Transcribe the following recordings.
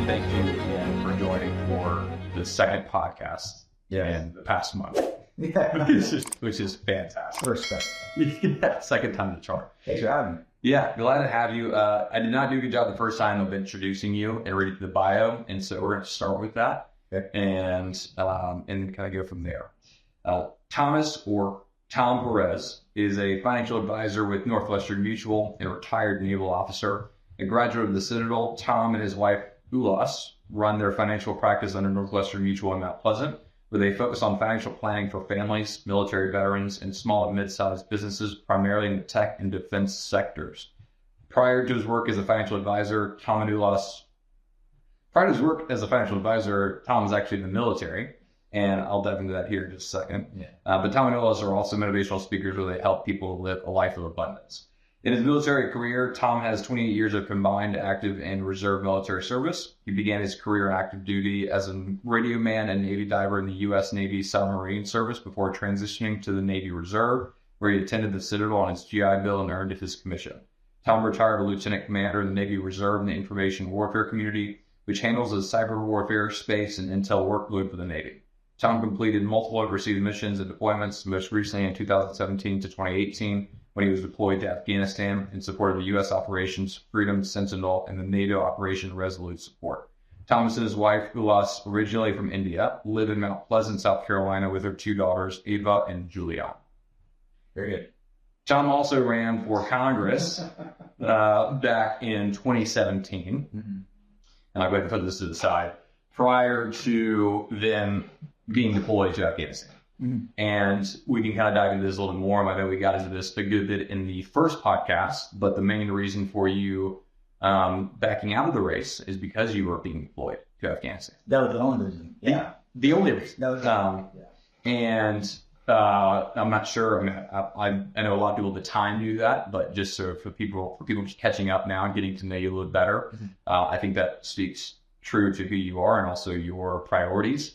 Thank you again for joining for the second podcast in the past month. Yeah. which is fantastic. Respect. Yeah, second time to chart. Thanks for having me. Yeah, glad to have you. I did not do a good job the first time of introducing you and reading the bio, and so we're going to start with that and kind of go from there. Thomas, or Tom Perez, is a financial advisor with Northwestern Mutual and a retired naval officer. A graduate of the Citadel, Tom and his wife, Ullas, run their financial practice under Northwestern Mutual in Mount Pleasant, where they focus on financial planning for families, military veterans, and small and mid-sized businesses, primarily in the tech and defense sectors. Prior to his work as a financial advisor, Tom was actually in the military, and I'll dive into that here in just a second. Yeah. But Tom and Ullas are also motivational speakers where they help people live a life of abundance. In his military career, Tom has 28 years of combined active and reserve military service. He began his career in active duty as a Radioman and Navy diver in the U.S. Navy submarine service before transitioning to the Navy Reserve, where he attended the Citadel on his GI Bill and earned his commission. Tom retired a lieutenant commander in the Navy Reserve in the information warfare community, which handles the cyber warfare, space, and intel workload for the Navy. Tom completed multiple overseas missions and deployments, most recently in 2017 to 2018, when he was deployed to Afghanistan in support of the U.S. Operations Freedom, Sentinel, and the NATO Operation Resolute support. Thomas and his wife, Ullas, originally from India, live in Mount Pleasant, South Carolina, with their two daughters, Ava and Julia. Very good. Tom also ran for Congress back in 2017. Mm-hmm. And I'll go ahead and put this to the side. Prior to then being deployed to Afghanistan. Mm-hmm. And we can kind of dive into this a little more. I know we got into this a good bit in the first podcast, but the main reason for you backing out of the race is because you were being deployed to Afghanistan. That was the only reason. Yeah. The only reason. That was And I'm not sure. I know a lot of people at the time knew that, but just so for people catching up now and getting to know you a little better, mm-hmm. I think that speaks true to who you are and also your priorities.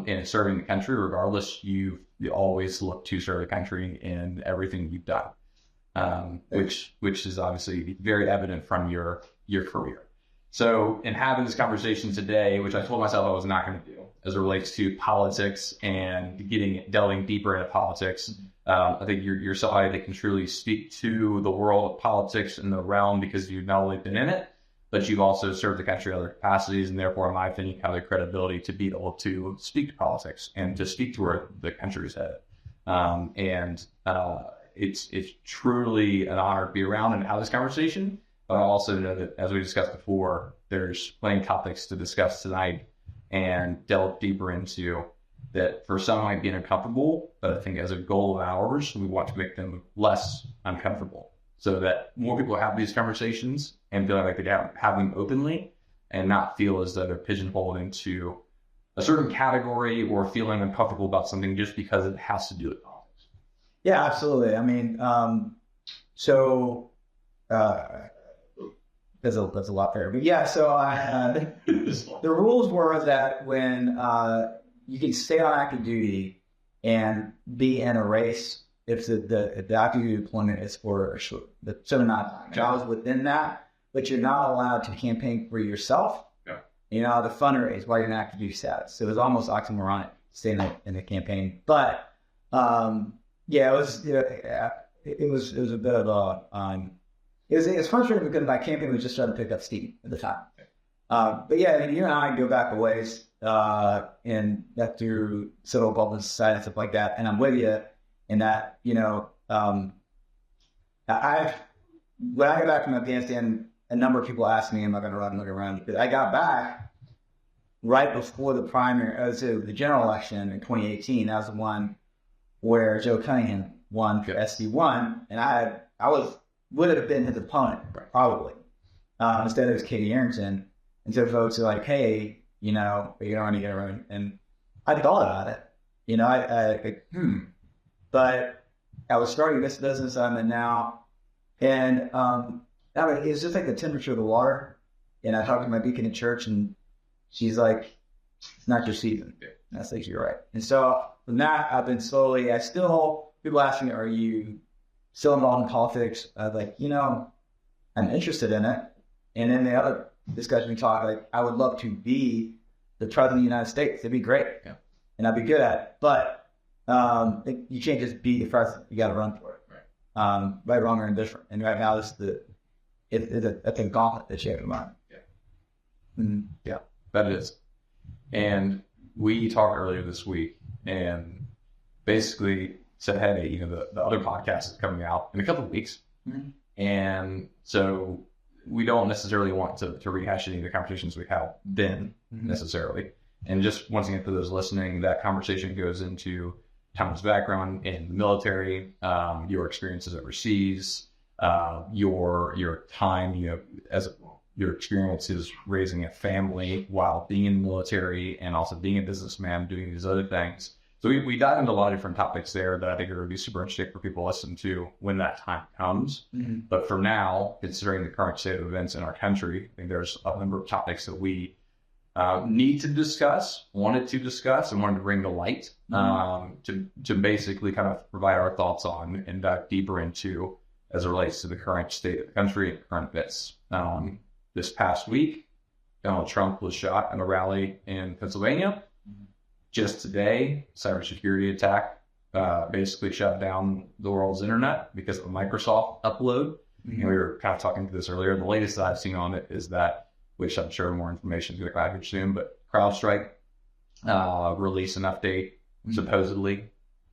In serving the country, regardless, you always look to serve the country in everything you've done, which is obviously very evident from your career. So in having this conversation today, which I told myself I was not going to do as it relates to politics and delving deeper into politics, I think you're somebody that can truly speak to the world of politics and the realm because you've not only been in it, but you've also served the country in other capacities, and therefore, in my opinion, have the credibility to be able to speak to politics and to speak to where the country's headed. It's truly an honor to be around and have this conversation. But I also know that, as we discussed before, there's plenty of topics to discuss tonight and delve deeper into that for some might be uncomfortable, but I think as a goal of ours, we want to make them less uncomfortable, so that more people have these conversations and feel like they have them openly and not feel as though they're pigeonholed into a certain category or feeling uncomfortable about something just because it has to do with politics. Yeah, absolutely. I mean, there's a lot there. But yeah, so the rules were that when you can stay on active duty and be in a race, if the active duty deployment is for the certain amount of time. I was within that, but you're not allowed to campaign for yourself. Yeah. You know, the fundraise while you're in active duty status. So it was almost oxymoronic staying in the campaign. But it was a bit of it was frustrating because my campaign was just starting to pick up steam at the time. But yeah, you and I go back a ways, and that through civil government society and stuff like that. And I'm with you in that, when I got back from Afghanistan, a number of people asked me, am I going to run and look around? Because I got back right before the primary, so the general election in 2018. That was the one where Joe Cunningham won for SD1, and I would have been his opponent, probably. Instead, it was Katie Arrington. And so folks are like, hey, are you going to get around? And I thought about it. But I was starting this business I'm in now. And it's just like the temperature of the water. And I talked to my deacon at church, and she's like, it's not your season. And I was like, you're right. And so from that, I've been people ask me, are you still involved in politics. I was like, I'm interested in it. And then the other discussion we talked, like, I would love to be the president of the United States. It'd be great. Yeah. And I'd be good at it. But you can't just be the president. You got to run for it. Right, wrong, or indifferent. And right now, it's a gauntlet that you have in mind. Yeah. Yeah, that is. And we talked earlier this week and basically said, hey, the other podcast is coming out in a couple of weeks. Mm-hmm. And so we don't necessarily want to rehash any of the conversations we have then necessarily. And just once again, for those listening, that conversation goes into Tom's background in the military, your experiences overseas, your time, as your experiences raising a family while being in the military and also being a businessman, doing these other things. So we dive into a lot of different topics there that I think are going to be super interesting for people to listen to when that time comes. Mm-hmm. But for now, considering the current state of events in our country, I think there's a number of topics that we need to discuss, wanted to discuss, and wanted to bring to light to basically kind of provide our thoughts on and dive deeper into as it relates to the current state of the country and current events. This past week, Donald Trump was shot at a rally in Pennsylvania. Just today, cybersecurity attack basically shut down the world's internet because of a Microsoft upload. Mm-hmm. And we were kind of talking to this earlier. The latest that I've seen on it is that, which I'm sure more information is going to come out here soon, but CrowdStrike released an update, supposedly.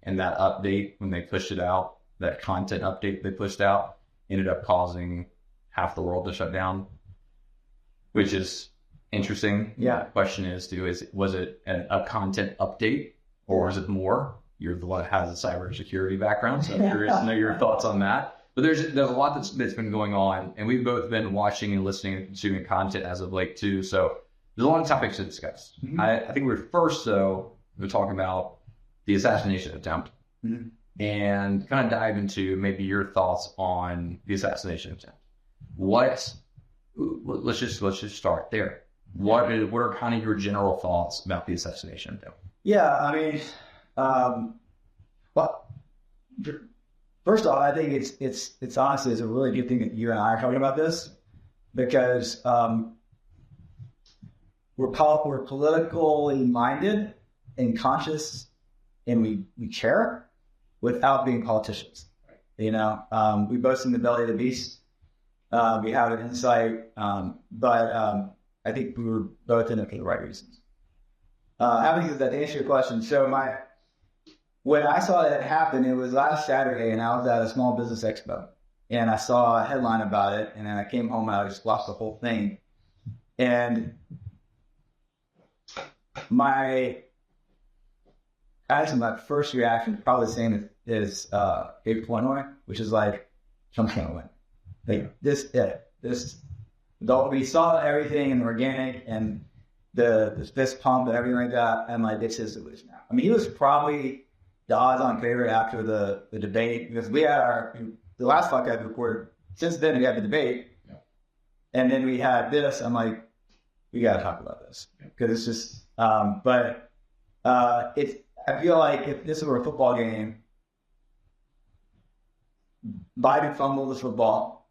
And that update, when they pushed it out, that content update they pushed out, ended up causing half the world to shut down, which is interesting. Yeah. The question is, was it a content update or is it more? You're the one that has a cybersecurity background, so I'm curious to know your thoughts on that. But there's a lot that's been going on, and we've both been watching and listening and consuming content as of late too. So there's a lot of topics to discuss. Mm-hmm. I think we're talking about the assassination attempt, and kind of dive into maybe your thoughts on the assassination attempt. Let's just start there. What are kind of your general thoughts about the assassination attempt? Yeah, I mean, well, first of all, I think it's honestly, it's a really good thing that you and I are talking about this, because we're politically minded and conscious, and we care without being politicians. We boast in the belly of the beast. We have an insight, but I think we were both in it for the right reasons. Having said that, to answer your question, so when I saw that happen, it was last Saturday, and I was at a small business expo, and I saw a headline about it, and then I came home and I just watched the whole thing, and my first reaction, probably the same as David Flournoy, which is like, Trump's gonna win. Like we saw everything in organic and the fist pump and everything like that, and like, this is the lose now. I mean, he was probably the odds-on favorite after the debate, because we had the last podcast recorded. Since then, we had the debate, and then we had this. I'm like, we got to talk about this, because it's just. I feel like if this were a football game, Biden fumbled the football,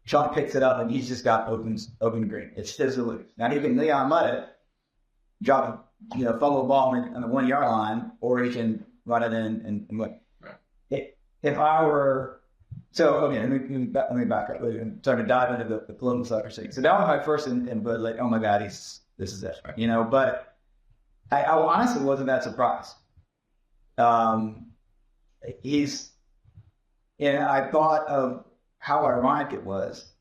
Trump picks it up, and he's just got open green. It's his to lose. Not even Leon Muddit drop fumble the ball on the 1 yard line, or he can run it in and win. Right. If I were let me back up. I'm starting to dive into the political stuff for a second. So that was my first input. Like, oh my God, this is it. Right. But I honestly wasn't that surprised. And I thought of how ironic it was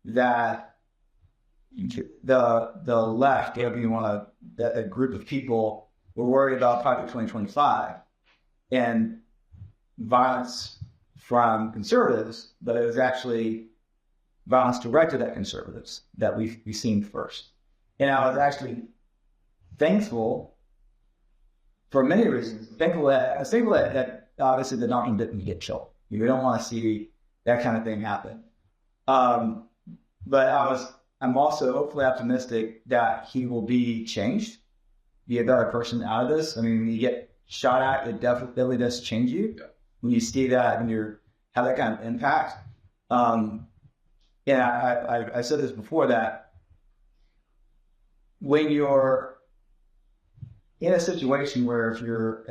that the left, that a group of people were worried about Project 2025 and violence from conservatives, but it was actually violence directed at conservatives that we've seen first. And I was actually thankful for many reasons. Thankful that obviously the doctrine didn't get killed. You don't want to see that kind of thing happen. But I'm also hopefully optimistic that he will be changed, be a better person out of this. I mean, when you get shot at, it definitely does change you. Yeah. When you see that, and you're have that kind of impact. I said this before, that when you're in a situation where if you're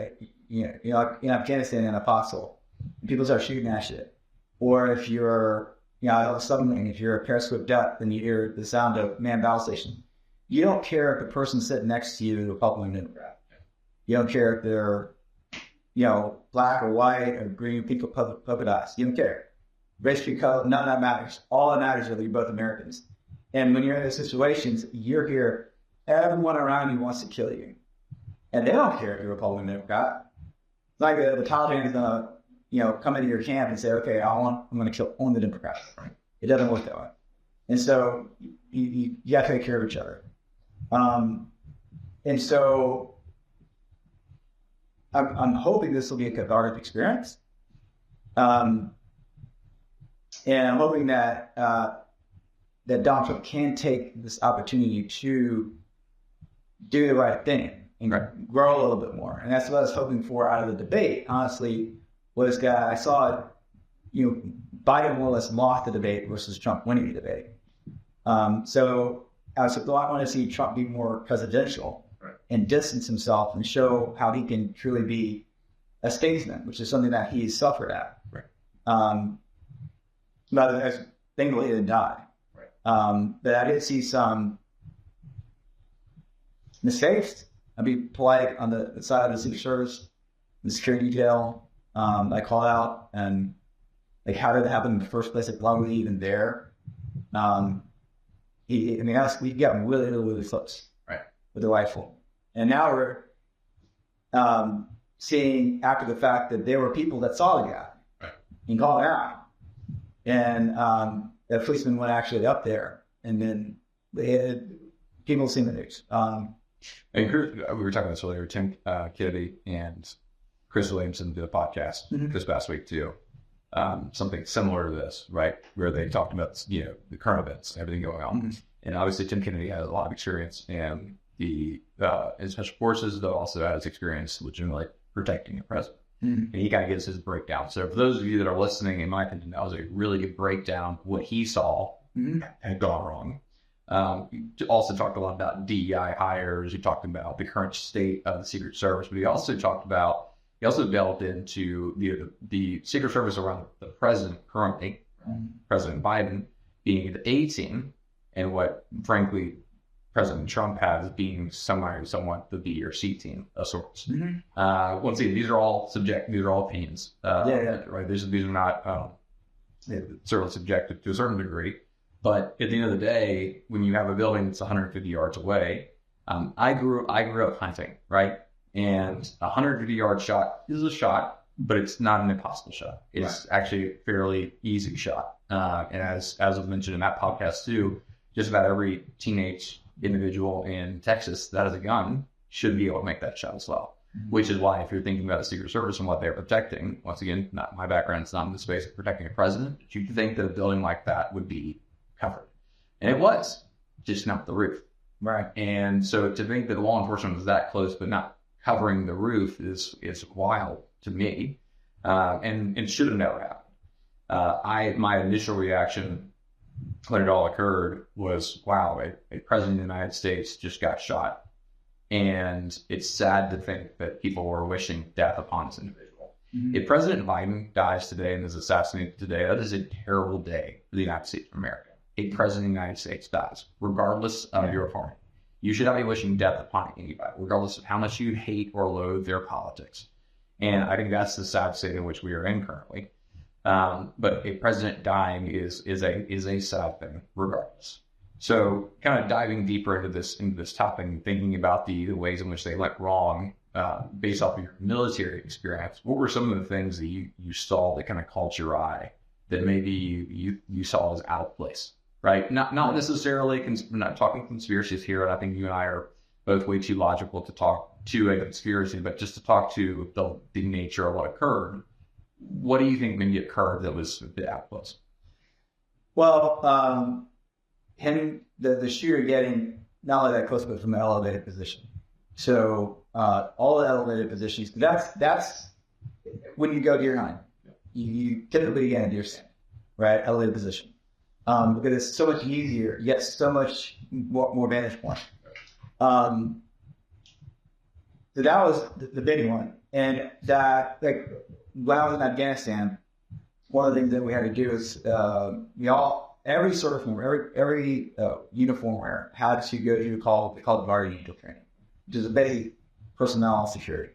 in Afghanistan in a foxhole, people start shooting at shit, or if you're on a submarine, if you're a periscope depth and you hear the sound of manned battle station, you don't care if the person sitting next to you is Republican or Democrat. You don't care if they're black or white or green, pink or polka dots. You don't care. Race, color, none of that matters. All that matters is that you're both Americans. And when you're in those situations, you're here. Everyone around you wants to kill you, and they don't care if you're Republican or Democrat. It's like the Taliban is gonna, come into your camp and say, "Okay, I'm going to kill only the Democrats." It doesn't work that way. And so you got to take care of each other. And so I'm hoping this will be a cathartic experience. And I'm hoping that that Donald Trump can take this opportunity to do the right thing and grow a little bit more. And that's what I was hoping for out of the debate, honestly, was that I saw, Biden more or less lost the debate versus Trump winning the debate. So I want to see Trump be more presidential and distance himself and show how he can truly be a statesman, which is something that he's suffered at. But thankfully he didn't die. But I did see some mistakes. I'd be polite on the side of the Secret Service, the security detail. I called out, and how did it happen in the first place? Why were he even there? We got really close with the rifle, and now we're seeing after the fact that there were people that saw the guy and called it out, and the policeman went actually up there, and then they had people seen the news. And we were talking about this earlier. Tim Kennedy and Chris Williamson did a podcast this past week too. Something similar to this, right? Where they talked about, the current events, everything going on. And obviously Tim Kennedy has a lot of experience in in special forces, though also has experience legitimately protecting the president. And he kind of gives his breakdown. So for those of you that are listening, in my opinion, that was a really good breakdown of what he saw had gone wrong. He also talked a lot about DEI hires. He talked about the current state of the Secret Service, but he also delved into the Secret Service around the president currently, President Biden, being the A team, and what, frankly, President Trump has being somewhat the B or C team of sorts. Once again, these are all opinions. Right? These are not certainly subjective to a certain degree. But at the end of the day, when you have a building that's 150 yards away, I grew up hunting, right? And a 150-yard shot is a shot, but it's not an impossible shot. It's actually a fairly easy shot. And as was mentioned in that podcast too, just about every teenage individual in Texas that has a gun should be able to make that shot as well. Which is why, if you're thinking about the Secret Service and what they're protecting, once again, not my background, it's not in the space of protecting a president, but you think that a building like that would be covered. And it was, just not the roof. Right. And so to think that law enforcement was that close but not covering the roof is wild to me, and should have never happened. My initial reaction when it all occurred was, wow, a president of the United States just got shot. And it's sad to think that people were wishing death upon this individual. If President Biden dies today and is assassinated today, that is a terrible day for the United States of America. A president of the United States dies, regardless of your opponent. You should not be wishing death upon anybody, regardless of how much you hate or loathe their politics. And I think that's the sad state in which we are in currently. But a president dying is a sad thing, regardless. So, kind of diving deeper into this topic and thinking about the ways in which they went wrong, based off of your military experience. What were some of the things that you saw that kind of caught your eye that maybe you saw as out of place? Right? Not necessarily. We're not talking conspiracies here, and I think you and I are both way too logical to talk to a conspiracy, but just to talk to the nature of what occurred. What do you think maybe occurred that was a bit out of place? Well, the shooter getting not only that close, but from the elevated position. So all the elevated positions. That's when you go to your line. you typically get into your stand, right? Elevated position. Because it's so much easier, yet so much more vantage point. So that was the big one. And that, like, when I was in Afghanistan, one of the things that we had to do is every service member, every uniform wearer had to go to called Guardian Angel training, which is a basic personnel security.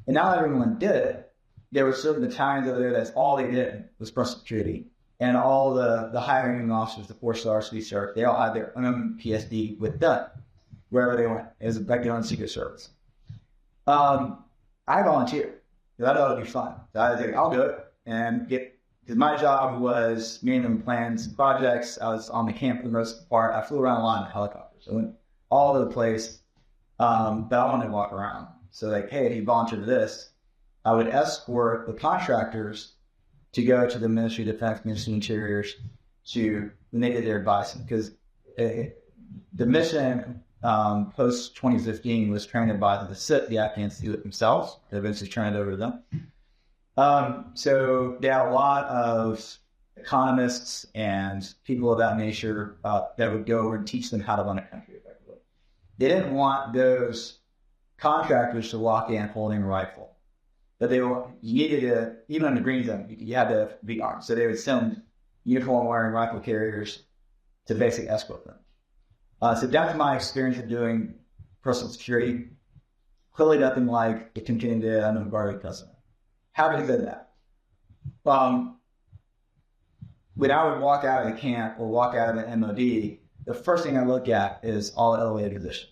And not everyone did it. There were certain battalions over there that's all they did was personal security. And all the hiring officers, the 4-stars, 3-stars, they all had their own PSD with them wherever they went. It was like their own secret service. I volunteered because I thought it'd be fun. So I was like, I'll do it and because my job was managing plans and projects. I was on the camp for the most part. I flew around a lot in helicopters. I went all over the place, but I wanted to walk around. So like, hey, if you volunteer for this, I would escort the contractors to go to the Ministry of Defense, Ministry of Interiors, when they did their advising. Because the mission post 2015 was trained by the Afghans to do it themselves. They eventually turned it over to them. So there are a lot of economists and people of that nature that would go over and teach them how to run a country effectively. They didn't want those contractors to walk in holding a rifle. But you needed to, even on the green zone, you had to be armed. So they would send uniform-wearing rifle carriers to basically escort them. So that's my experience of doing personal security. Clearly nothing like the continued under the Guardian President. Having said that, when I would walk out of the camp or walk out of the MOD, the first thing I look at is all the elevated positions.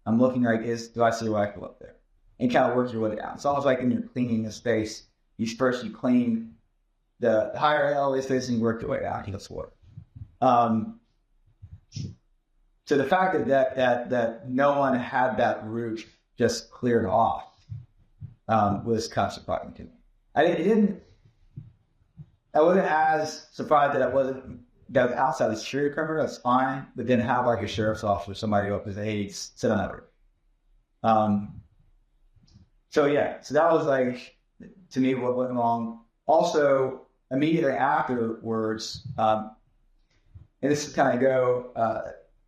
I'm looking like, do I see a rifle up there? And kind of work your way down. It's almost like when you're cleaning a space, you clean the higher elevated space and you work your way down. That's what. So the fact that no one had that route just cleared off was kind of surprising to me. I wasn't as surprised that was outside the security perimeter. That's fine, but then have like a sheriff's officer, somebody up his aides, sit on that route. So that was like, to me, what went wrong. Also, immediately afterwards, and this is kind of go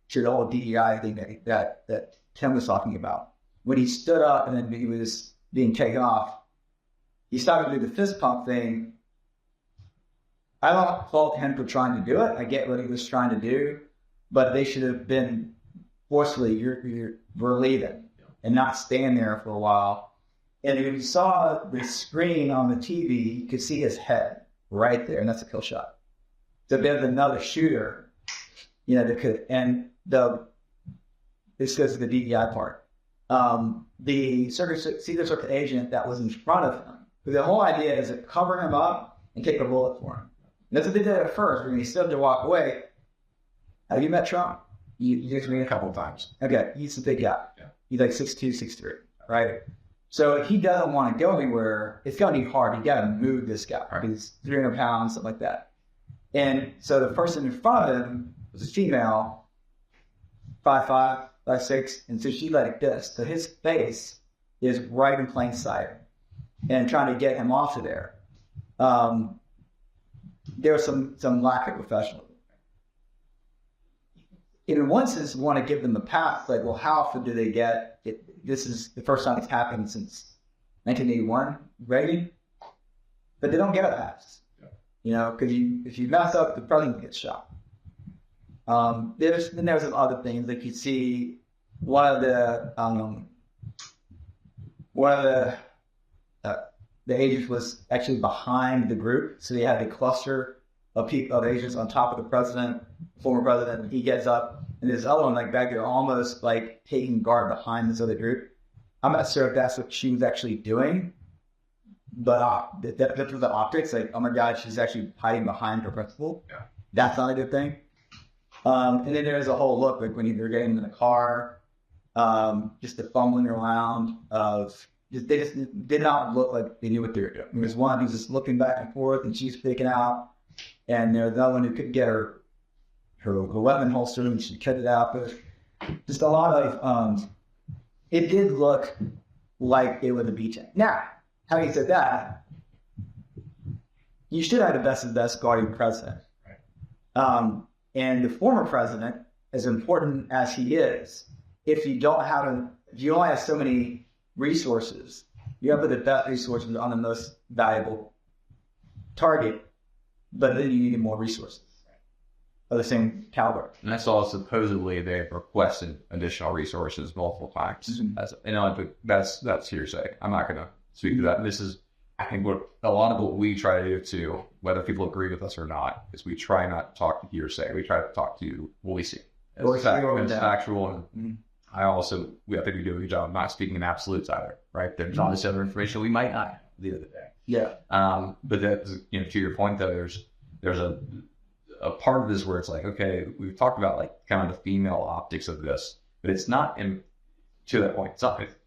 to the whole DEI thing that Tim was talking about. When he stood up and then he was being taken off, he started to do the fist pump thing. I don't fault him for trying to do it. I get what he was trying to do, but they should have been forcefully, we're leaving, and not stand there for a while. And if you saw the screen on the TV, you could see his head right there, and that's a kill shot. So there's another shooter, that could, and this goes to the DEI part. The Secret Circuit agent that was in front of him, the whole idea is to cover him up and take a bullet for him. And that's what they did at first. When he stood to walk away, have you met Trump? You just met a couple of times. Okay, he's a big guy. Yeah. He's like 6'2", 6'3", right? So if he doesn't want to go anywhere, it's going to be hard. You got to move this guy. Right? He's 300 pounds, something like that. And so the person in front of him was a female, 5'5", 5'6", and so she like this. So his face is right in plain sight, and trying to get him off of there. There was some lack of professionalism. In one sense, we want to give them a path. Like, well, how often do they get it? This is the first time it's happened since 1981, Reagan. But they don't get a pass. Because if you mess up, the president gets shot. There's some other things. Like you see, one of the agents was actually behind the group, so they had a cluster of agents on top of the president, former president. He gets up, and there's other one like back there, almost like taking guard behind this other group. I'm not sure if that's what she was actually doing, but that was the optics. Like, oh my God, she's actually hiding behind her principal. Yeah. That's not a good thing. And then there's a whole look like when they're getting in the car, just the fumbling around they just did not look like they knew what they were doing. There's one who's just looking back and forth, and she's picking out, and there's another one who couldn't get her weapon holster, and she cut it out. But just a lot of it did look like it was a beachhead. Now, having said that, you should have the best of the best guarding president. Right. And the former president, as important as he is, if you only have so many resources, you have to put the best resources on the most valuable target, but then you need more resources of the same caliber. And I saw supposedly they've requested additional resources multiple times. Mm-hmm. That's hearsay. I'm not going to speak to that. This is, I think, what a lot of what we try to do too, whether people agree with us or not, is we try not to talk to hearsay. We try to talk to what we see. It's factual. And I think we do a good job of not speaking in absolutes either, right? There's all this other information we might not have at the end of the day. Yeah. But that's, to your point though, there's a part of this where it's like, okay, we've talked about like kind of the female optics of this, but it's not to that point.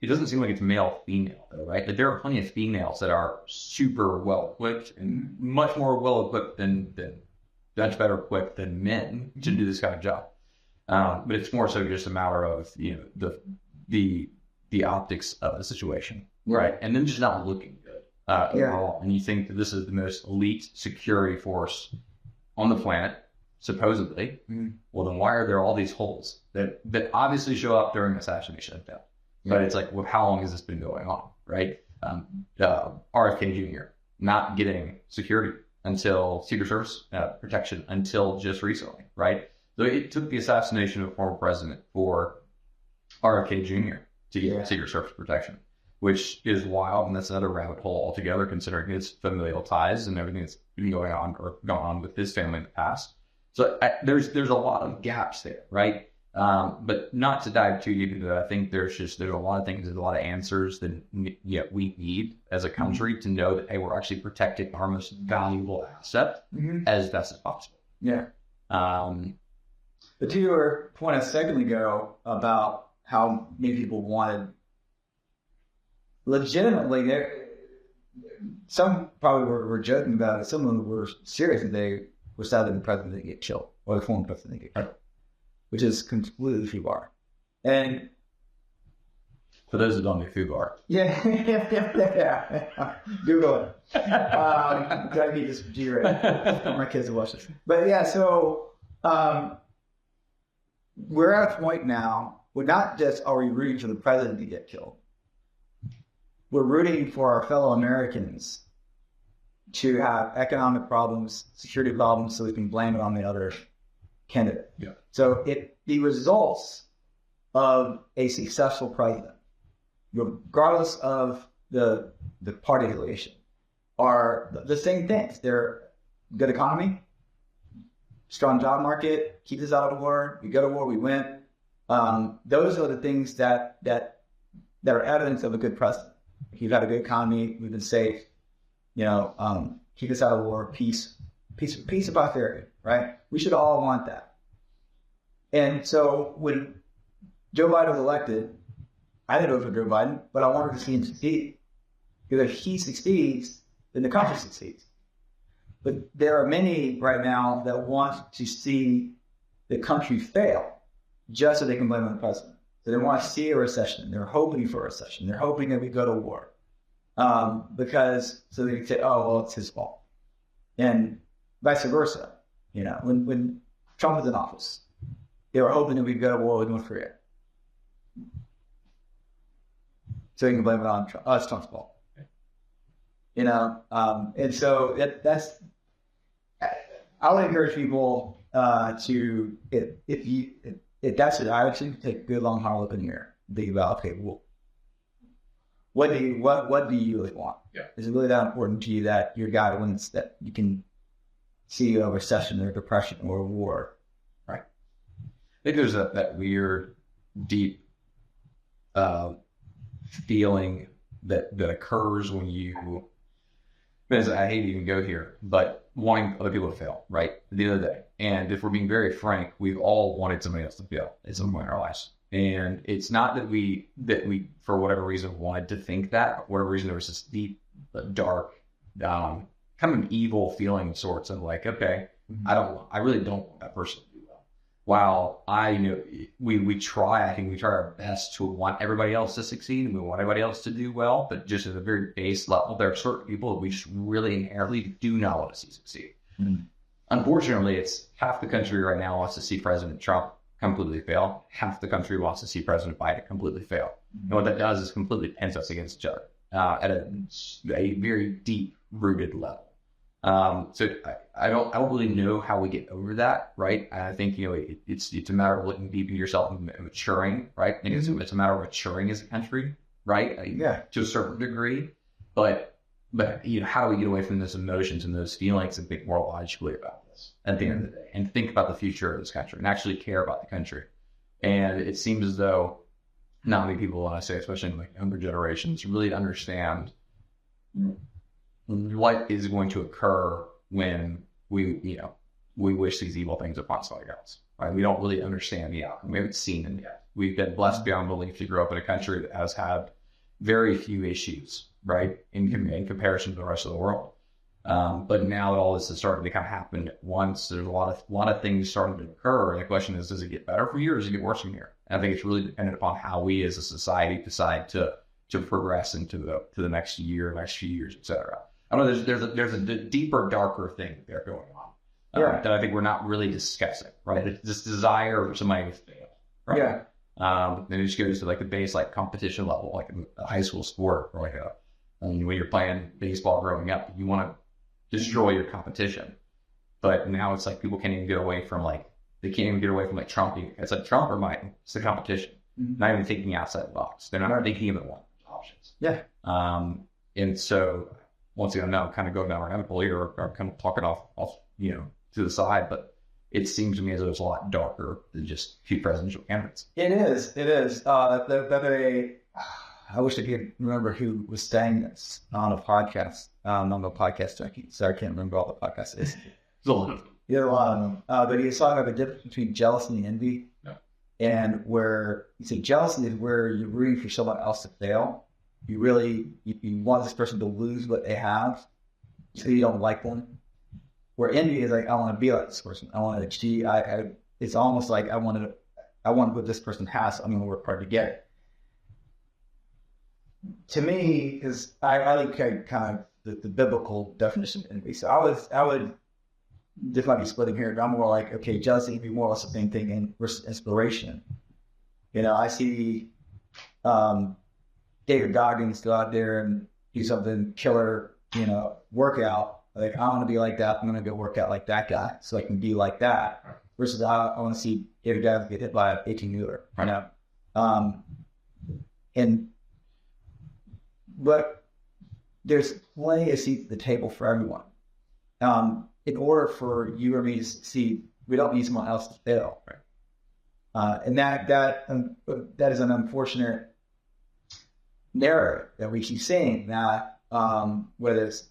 It doesn't seem like it's male female though, right? Like there are plenty of females that are super well equipped and much more well equipped than much better equipped than men to do this kind of job. But it's more so just a matter of the optics of the situation, right? And then just not looking good overall. And you think that this is the most elite security force on the planet, supposedly. Well, then why are there all these holes that obviously show up during assassination? But it's like, well, how long has this been going on, right? RFK Jr. not getting security until Secret Service protection until just recently, right? So it took the assassination of a former president for RFK Jr. to get Secret Service protection, which is wild, and that's another rabbit hole altogether, considering his familial ties and everything that's been going on or gone on with his family in the past. So there's a lot of gaps there, right? But not to dive too deep into that. I think there's a lot of things, there's a lot of answers that we need as a country to know that, hey, we're actually protecting our most valuable asset as best as possible. Yeah. But to your point a second ago about how many people wanted legitimately, some probably were joking about it. Some of them were serious that they were sad that the president didn't get killed or the former president didn't get killed, which is completely FUBAR. And for those who don't know FUBAR, Google it. Gotta be just G-rated. My kids will watch this. But yeah, so we're at a point now where not just are we rooting for the president to get killed, we're rooting for our fellow Americans to have economic problems, security problems, so we can blame it on the other candidate. Yeah. So the results of a successful president, regardless of the party affiliation, are the same things. They're good economy, strong job market, keep us out of war. We go to war, we win. Those are the things that are evidence of a good president. You've had a good economy, we've been safe, keep us out of war, peace and prosperity, right? We should all want that. And so when Joe Biden was elected, I didn't vote for Joe Biden, but I wanted to see him succeed. Because if he succeeds, then the country succeeds. But there are many right now that want to see the country fail just so they can blame on the president. So they want to see a recession. They're hoping for a recession. They're hoping that we go to war. Because so they can say, oh, well, it's his fault. And vice versa. When Trump was in office, they were hoping that we'd go to war with North Korea. So you can blame it on Trump. Oh, it's Trump's fault. And so that's, I would encourage people to, if that's it, I would take a good long hard look in here and think about, okay, well, what do you really want? Yeah. Is it really that important to you that your guy wins, that you can see a recession or depression or a war? Right. I think there's that weird, deep feeling that occurs when you, because I hate to even go here, but wanting other people to fail, right? At the end of the day. And if we're being very frank, we've all wanted somebody else to fail at some point in our lives. And it's not that we, for whatever reason, wanted to think that, for whatever reason, there was this deep, dark, kind of an evil feeling of sorts of like, okay, I really don't want that person to do well. while we try, I think we try our best to want everybody else to succeed and we want everybody else to do well, but just at a very base level, there are certain people that we just really inherently do not want to see succeed. Mm-hmm. Unfortunately, it's half the country right now wants to see President Trump completely fail. Half the country wants to see President Biden completely fail. Mm-hmm. And what that does is completely pins us against each other at a very deep rooted level. So I don't really know how we get over that, right? I think, it's a matter of looking deep into yourself and maturing, right? I think it's a matter of maturing as a country, right? To a certain degree, but how do we get away from those emotions and those feelings and think more logically about this at the end of the day and think about the future of this country and actually care about the country? And it seems as though not many people, I say, especially in like younger generations, really understand what is going to occur when we wish these evil things upon somebody else, right? We don't really understand the outcome. We haven't seen it yet. We've been blessed beyond belief to grow up in a country that has had very few issues, right, in comparison to the rest of the world. But now that all this is starting to kind of happen at once, there's a lot of things starting to occur. And the question is, does it get better from here or does it get worse from here? And I think it's really dependent upon how we as a society decide to progress into the next year, next few years, et cetera. I know there's a deeper, darker thing there going on that I think we're not really discussing, right? It's this desire for somebody to fail, right? Yeah. And it just goes to like the base, like competition level, like a high school sport, or like when you're playing baseball growing up, you want to destroy your competition. But now it's like people can't even get away from like Trump. It's like Trump or Biden. It's the competition. Mm-hmm. Not even thinking outside the box. They're not thinking even one options. Yeah. And so once again, now kind of going down our rabbit hole here, or kind of talking off, to the side, but it seems to me as though it's a lot darker than just few presidential candidates. It is. I wish I could remember who was saying this on a podcast. On the podcast, so I can't remember all the podcasts. There's a lot of them. But he was talking about the difference between jealousy and envy. Yeah. And where he said jealousy is where you're rooting for someone else to fail. You want this person to lose what they have, so you don't like them. Where envy is like, I want to be like this person. I want to achieve. It's almost like I want what this person has. So I'm going to work hard to get it. To me, because I like kind of the biblical definition of envy. So I would, this might be splitting here, but I'm more like, okay, jealousy would be more or less the same thing in versus inspiration. I see David Goggins go out there and do something killer, workout. Like, I want to be like that. I'm going to go work out like that guy so I can be like that. Versus I want to see David Goggins get hit by an 18-wheeler, But there's plenty of seats at the table for everyone. In order for you or me to succeed, we don't need someone else to fail. Right. And that is an unfortunate narrative that we keep seeing, that whether it's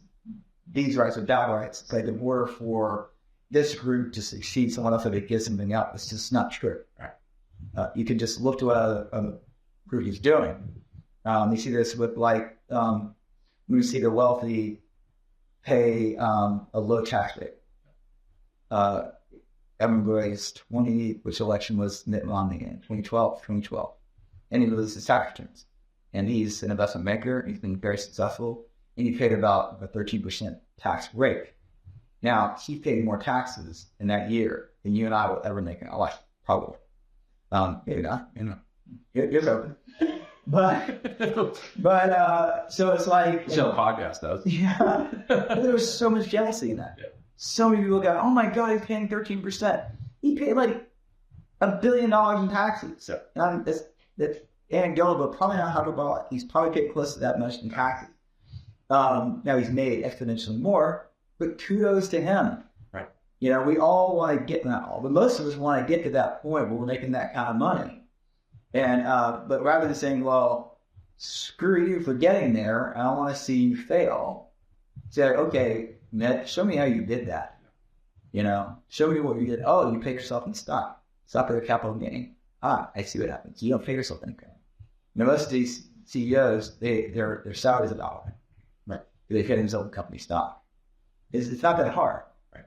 these rights or that rights, but in order for this group to succeed, someone else had to give something up. It's just not true. Right. You can just look to what a group is doing. You see this with we see the wealthy pay a low tax rate. I remember which election was Mitt Romney in 2012, and he loses his tax returns. And he's an investment banker. He's been very successful, and he paid about a 13% tax rate. Now, he paid more taxes in that year than you and I will ever make in our life, probably. Maybe not. You're open. But so it's like the podcast does. Yeah, there was so much jealousy in that. Yeah. So many people go, "Oh my God, he's paying 13%. He paid like $1 billion in taxes." So, and it's anecdotal, but probably not hyperbolic. He's probably paid close to that much in taxes. Now he's made exponentially more, but kudos to him. Right. We all want to get that, but most of us want to get to that point where we're making that kind of money. And but rather than saying, well, screw you for getting there, I don't want to see you fail, say, okay, Mitt, show me how you did that. Show me what you did. Oh, you paid yourself in stock. Stop at a capital gain. I see what happens. You don't pay yourself income. Now, most of these CEOs, their salaries are $1. Right. They pay themselves in company stock. It's not that hard. Right.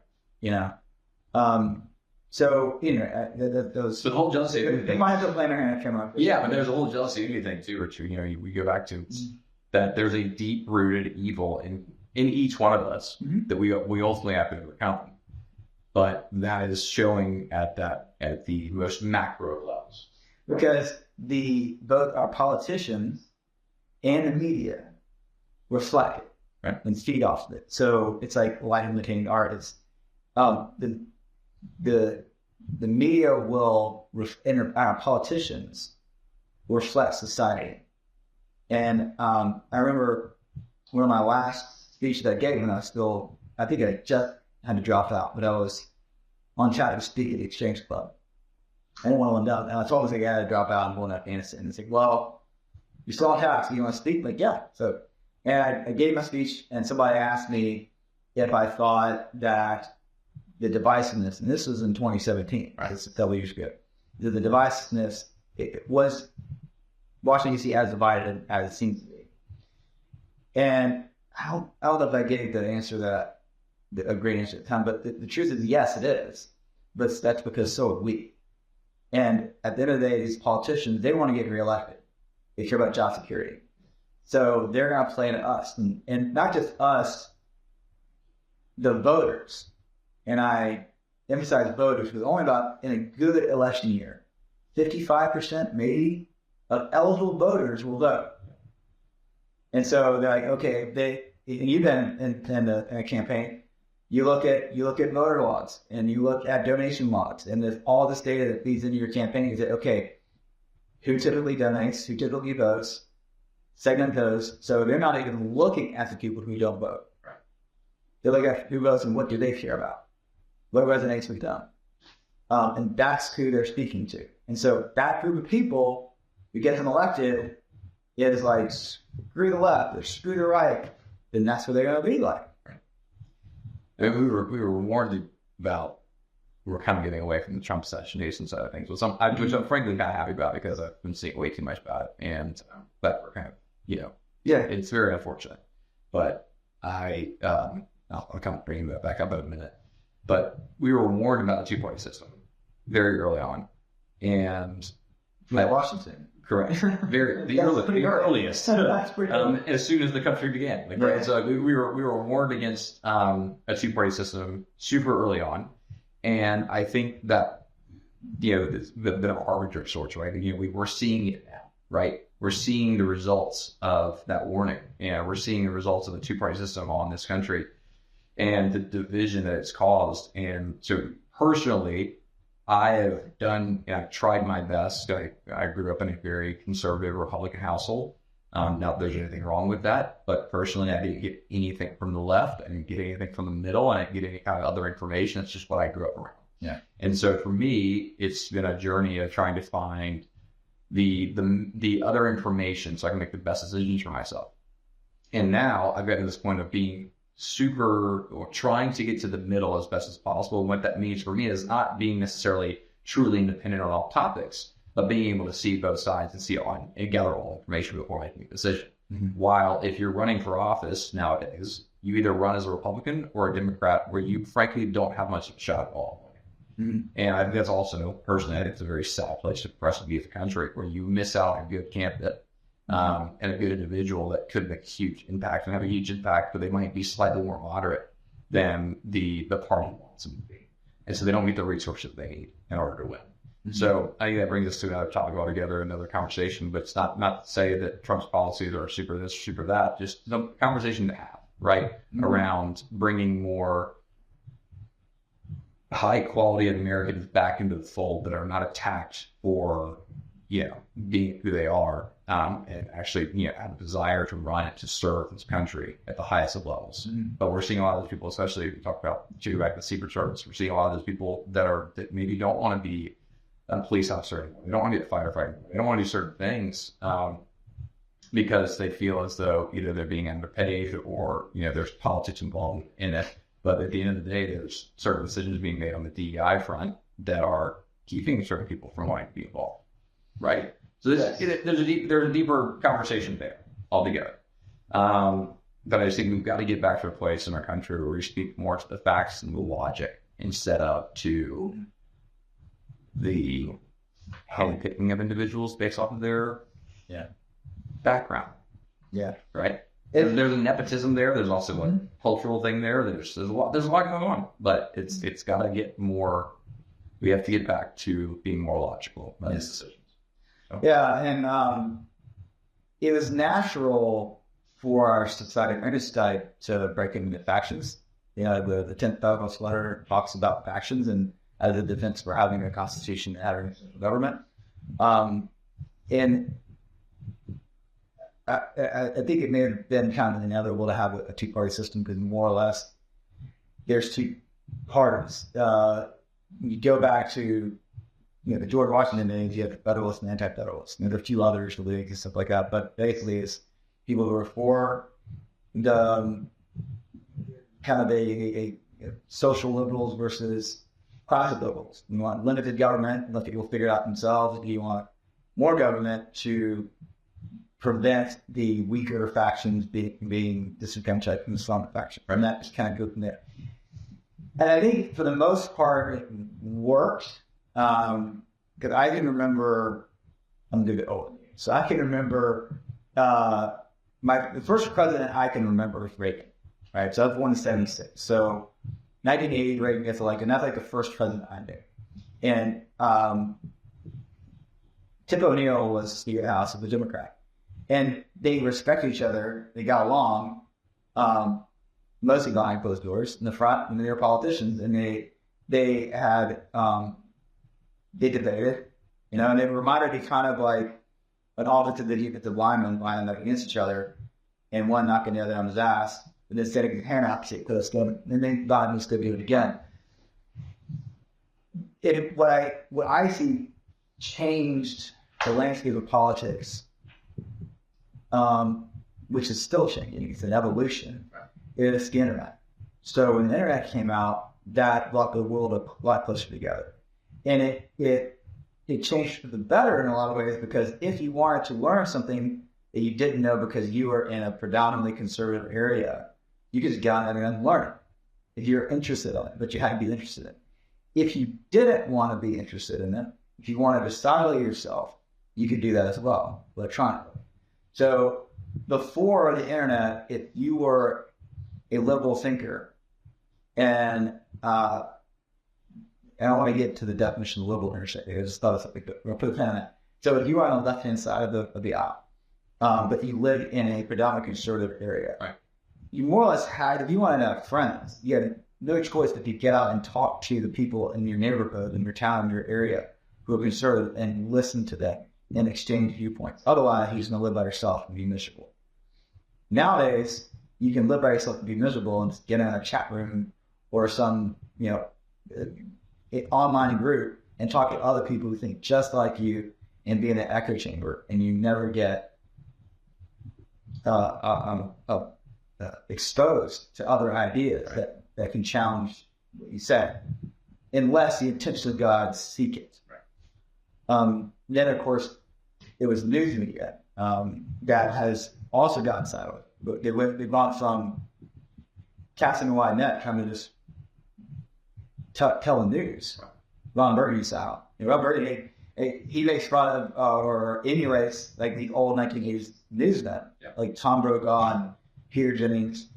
So, those. So the whole jealousy of They might have to plan their hand camera. Yeah, but there's a whole jealousy of anything too, Richard. We go back to that there's a deep rooted evil in each one of us that we ultimately have to overcome. But that is showing at the most macro levels. Because both our politicians and the media reflect it and feed off of it. So it's like light imitating art. It's the media will and our politicians reflect society. And I remember one of my last speeches I gave when I think I just had to drop out, but I was on track to speak at the Exchange Club. I didn't want to end up, and I told them I had to drop out and go to Afghanistan. And they said, well, you're still on task. You want to speak? Like, yeah. So, and I gave my speech, and somebody asked me if I thought that the divisiveness, and this was in 2017, right? It's several years ago. The divisiveness, it was Washington, D.C. as divided as it seems to be. And I don't know if I gave the answer a great answer at the time, but the truth is, yes, it is. But that's because so are we. And at the end of the day, these politicians, they want to get reelected. They care about job security. So they're going to play to us. And not just us, the voters. And I emphasize voters because only about, in a good election year, 55% maybe of eligible voters will vote. And so they're like, okay, you've been in a campaign. You look at voter logs and you look at donation logs and there's all this data that feeds into your campaign. You say, okay, who typically donates, who typically votes, segment those. So they're not even looking at the people who don't vote. Right. They look at who votes and what do they care about, what resonates with them, and that's who they're speaking to. And so that group of people who get them elected is like screw the left or screw the right. Then that's what they're going to be like. And we were warned about, we were kind of getting away from the Trump assassination side of things, which I'm frankly kind of happy about because I've been seeing way too much about it, and that we're kind of, it's very unfortunate. But I'll come bring that back up in a minute. But we were warned about the two-party system very early on, and Washington. Correct. The earliest. That's pretty as soon as the country began. Right? So we were warned against a two-party system super early on, and I think that there's a bit of a harbinger of sorts, right? We're seeing it now, right? We're seeing the results of that warning. We're seeing the results of the two-party system on this country and the division that it's caused. And so personally, I've tried my best. I grew up in a very conservative Republican household. Not that there's anything wrong with that, but personally, I didn't get anything from the left. I didn't get anything from the middle. I didn't get any kind of other information. It's just what I grew up around. Yeah. And so for me, it's been a journey of trying to find the other information so I can make the best decisions for myself. And now I've gotten to this point of being trying to get to the middle as best as possible. And what that means for me is not being necessarily truly independent on all topics, but being able to see both sides and gather all information before making a decision. Mm-hmm. While if you're running for office nowadays, you either run as a Republican or a Democrat where you frankly don't have much of a shot at all. Mm-hmm. And I think that's also, personally, I think it's a very sad place to progressively be the country where you miss out on a good candidate. And a good individual that could make a huge impact and have a huge impact, but they might be slightly more moderate than the party wants them to be. And so they don't get the resources they need in order to win. Mm-hmm. So I think that brings us to another topic altogether, another conversation, but it's not to say that Trump's policies are super this or super that, just the conversation to have, right? Mm-hmm. Around bringing more high quality Americans back into the fold that are not attacked for, being who they are. And actually, have a desire to run it to serve this country at the highest of levels. Mm-hmm. But we're seeing a lot of those people, especially if you talk about back to the Secret Service, we're seeing a lot of those people that maybe don't want to be a police officer anymore. They don't want to be a firefighter. They don't want to do certain things because they feel as though either they're being underpaid or there's politics involved in it. But at the end of the day, there's certain decisions being made on the DEI front that are keeping certain people from wanting to be involved, right? So there's a deeper conversation there altogether. But I just think we've got to get back to a place in our country where we speak more to the facts and the logic instead of to the handpicking of individuals based off of their background. Yeah. Right? There's a nepotism there. There's also a cultural thing there. There's a lot going on, but it's got to get more. We have to get back to being more logical about these decisions. So. Yeah, and it was natural for our society to break into factions. You know, the 10th Federalist letter talks about factions and as a defense for having a constitution and having a government. And I think it may have been kind of inevitable to have a two-party system because more or less there's two parties. You go back to the George Washington days, you have the Federalists and Anti-Federalists. There are a few others, the League and stuff like that, but basically it's people who are for the kind of a social liberals versus private liberals. You want limited government and let people figure it out themselves. You want more government to prevent the weaker factions being disenfranchised from the Islamic faction. And that just kind of goes from there. And I think for the most part it worked. Because I can remember, I'm going to get old. So I can remember the first president I can remember was Reagan. Right, so I was born in 1976. So 1980, Reagan gets elected, and that's like the first president I knew. And Tip O'Neill was Speaker of the House of a Democrat. And they respected each other. They got along, mostly behind closed doors in the front, and they were politicians. And they had they debated, and they reminded me kind of like an offensive defensive lineman lining up against each other, and one knocking the other on his ass, and then setting his hand out to shake close to him, and then Biden was going to do it again. What I see changed the landscape of politics, which is still changing. It's an evolution. Is the internet. So when the internet came out, that brought the world a lot closer together. And it changed for the better in a lot of ways, because if you wanted to learn something that you didn't know because you were in a predominantly conservative area, you could just get on there and learn it if you're interested in it, but you had to be interested in it. If you didn't want to be interested in it, if you wanted to style yourself, you could do that as well, electronically. So before the internet, if you were a liberal thinker, and I don't want to get to the definition of liberal intersecting. I just thought of something good. We'll put a pin on that. So if you are on the left-hand side of the aisle, but you live in a predominantly conservative area, right, you more or less had, if you wanted to have friends, you had no choice but to get out and talk to the people in your neighborhood, in your town, in your area who are conservative and listen to them and exchange viewpoints. Otherwise, you're just going to live by yourself and be miserable. Nowadays, you can live by yourself and be miserable and just get in a chat room or some, online group and talk to other people who think just like you and be in an echo chamber, and you never get exposed to other ideas that can challenge what you say, unless the intention of God seek it. Right. Then, of course, it was news media that has also gotten sideways. But they bought from casting a wide net, trying to just tell the news. Ron Burgundy style. Ron Burgundy, he makes fun of or emulates like the old 1980s newsmen, like Tom Brokaw, Peter Jennings,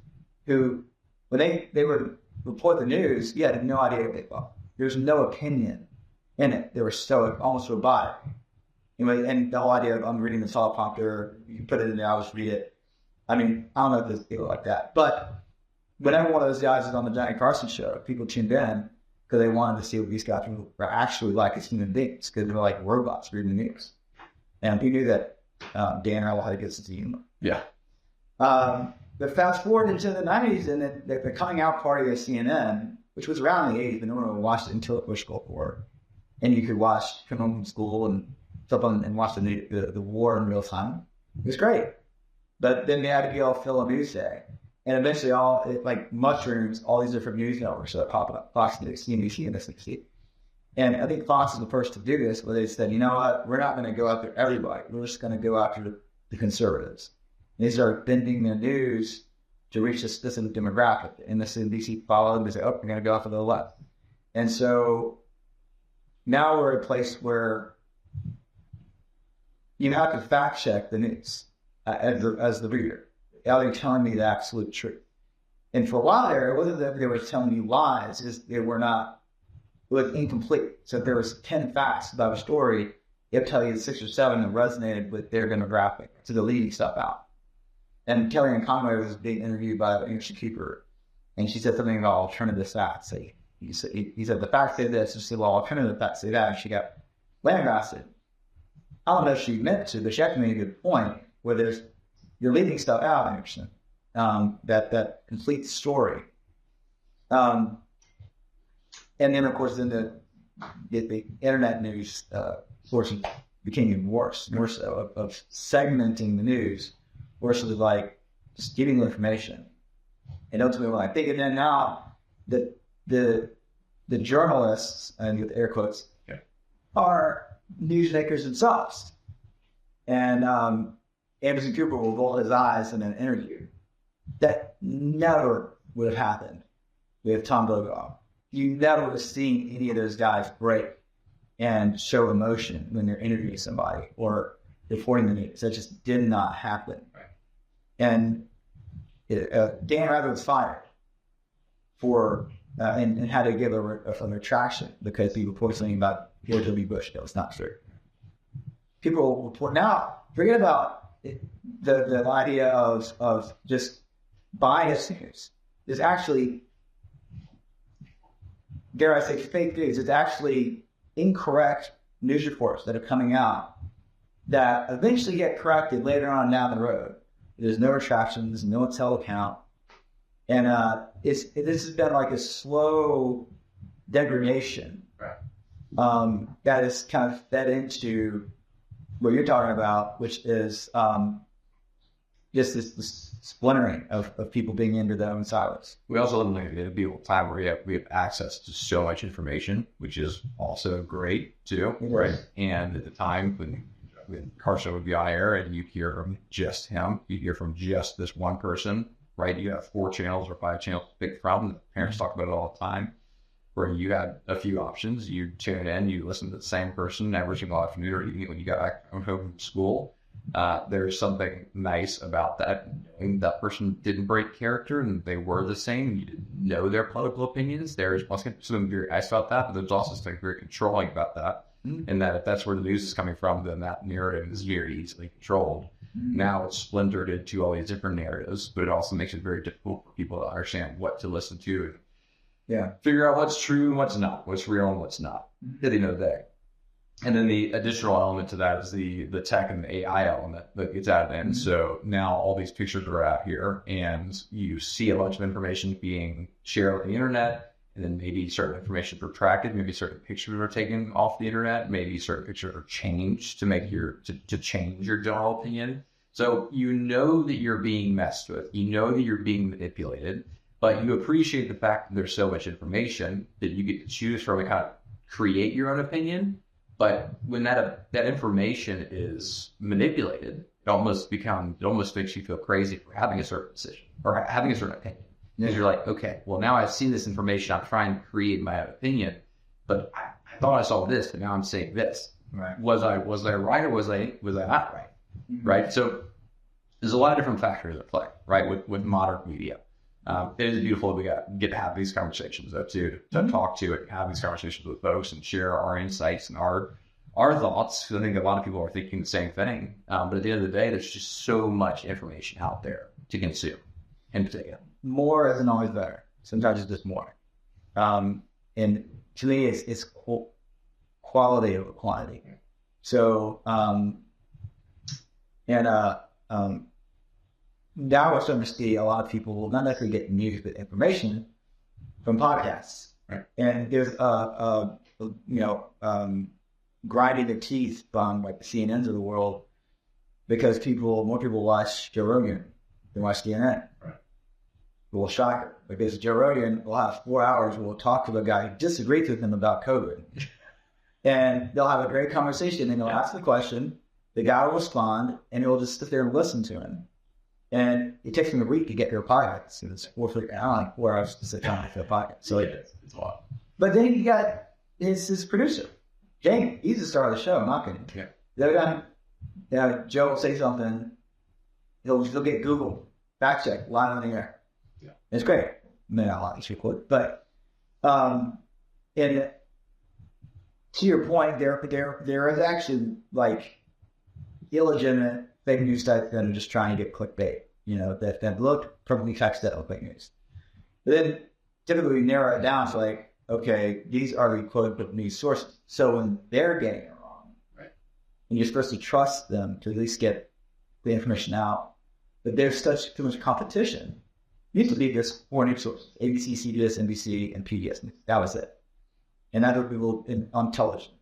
who when they would report the news, you had no idea what they thought. There's no opinion in it. They were so almost robotic. Anyway, and the whole idea of I'm reading the teleprompter, you put it in there, I'll just read it. I mean, I don't know if there's people like that, but whenever one of those guys was on the Johnny Carson show, people tuned in because they wanted to see what these guys were actually like as human beings, because they were like robots reading the news. And he knew that Dan Earl had to get sense of humor. Yeah. But fast forward into the 90s, and the coming out party of CNN, which was around the 80s, but no one watched it until it was Gulf War. And you could come home from school and stuff and watch the war in real time. It was great. But then they had to be all fill a news day. And eventually like mushrooms, all these different news networks that pop up, Fox News, CNBC, and SNBC. And I think Fox is the first to do this, where they said, you know what, we're not going to go after everybody. We're just going to go after the conservatives. And they start bending their news to reach this demographic. And the CNBC followed, and they said, oh, we're going to go after the left. And so now we're at a place where you have to fact check the news as the reader. Are they telling me the absolute truth? And for a while there, it wasn't that they were telling you lies, is they were not, it was incomplete. So if there was 10 facts about a story, they'll tell you 6 or 7 that resonated with their demographic, so they're leaving stuff out. And Kellyanne Conway was being interviewed by an English keeper, and she said something about alternative facts. So he said the facts say this, and she said, well, alternative facts say that, and she got lambasted. I don't know if she meant to, but she actually made a good point where you're leaving stuff out, Anderson, that complete story. And then, of course, then the internet news portion became even worse, more so, of segmenting the news versus like just giving the information. And ultimately, when I think of that now, the journalists, and with air quotes, are newsmakers themselves. And Anderson Cooper will roll his eyes in an interview. That never would have happened with Tom Brokaw. You never would have seen any of those guys break and show emotion when they're interviewing somebody or reporting the news. That just did not happen. Right. And Dan Rather was fired for and had to give a retraction because he reported something about George W. Bush that was not true. People report now. Forget about the idea of just bias news. There's actually, dare I say, fake news. It's actually incorrect news reports that are coming out that eventually get corrected later on down the road. There's no retraction. There's no tell account. And this has been like a slow degradation, right? That is kind of fed into what you're talking about, which is just this splintering of people being into their own silos. We also live in a beautiful time where we have access to so much information, which is also great too, right? And at the time when Carson would be on air and you hear from just him, you hear from just this one person, right? You have 4 channels or 5 channels to pick from. The parents talk about it all the time, where you had a few options. You tune in, you listen to the same person every single afternoon or evening when you got back home from school. There's something nice about that. And that person didn't break character and they were the same. You didn't know their political opinions. There's something very nice about that, but there's also something very controlling about that. And that if that's where the news is coming from, then that narrative is very easily controlled. Now it's splintered into all these different narratives, but it also makes it very difficult for people to understand what to listen to and figure out what's true and what's not, what's real and what's not at the end of the day. And then the additional element to that is the tech and the AI element that gets added in. So now all these pictures are out here and you see a bunch of information being shared on the internet, and then maybe certain information retracted, maybe certain pictures are taken off the internet, maybe certain pictures are changed to change your general opinion. So you know that you're being messed with, you know that you're being manipulated, but you appreciate the fact that there's so much information that you get to choose from and kind of create your own opinion. But when that information is manipulated, it almost makes you feel crazy for having a certain decision or having a certain opinion. Because you're like, okay, well now I've seen this information, I'm trying to create my own opinion, but I thought I saw this, and now I'm saying this. Right. Was I right or was I not right? Mm-hmm. Right. So there's a lot of different factors at play, right? With modern media. It is beautiful that we get to have these conversations though too, to talk to it, have these conversations with folks and share our insights and our thoughts. Because I think a lot of people are thinking the same thing. But at the end of the day, there's just so much information out there to consume and to take in. More isn't always better. Sometimes it's just more. And to me, it's quality over quantity. So, now we're starting to see a lot of people will not necessarily get news, but information from podcasts. Right. And there's grinding their teeth on like the CNNs of the world because more people watch Joe Rogan than watch CNN. Right. It will shock it because Joe Rogan will have 4 hours. We'll talk to a guy who disagrees with him about COVID, and they'll have a great conversation. And they'll ask the question, the guy will respond, and he'll just sit there and listen to him. And it takes him a week to get to a podcast. And it's 4 hours to sit down for a podcast. So it's a lot. But then you got his producer, Jamie, he's the star of the show. I'm not going to. Yeah. The other time, Joe will say something. He'll get Google fact check live on the air. Yeah. It's great. Maybe I'll actually quote, but and to your point, there is actually like illegitimate fake news sites that are just trying to get clickbait. That look perfectly text that look fake news. But then typically we narrow it down to like, okay, these are the quote-unquote news sources. So when they're getting it wrong, right, and you're supposed to trust them to at least get the information out, but there's too much competition. You used to be this four news sources: ABC, CBS, NBC, and PBS. That was it. And that would be on television.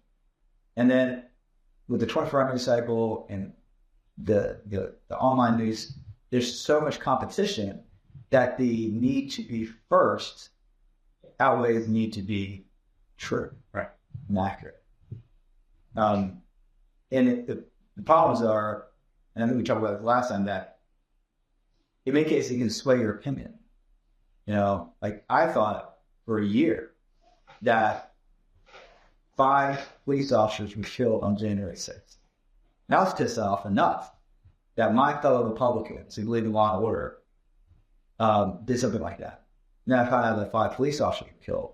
And then with the 24-hour news cycle and the online news, there's so much competition that the need to be first outweighs the need to be true, right, and accurate. And the problems are, and I think we talked about it last time, that in many cases you can sway your opinion. Like I thought for a year that 5 police officers were killed on January 6th. And I was pissed off enough that my fellow Republicans who believe in law and order did something like that. Now, if I had the 5 police officers were killed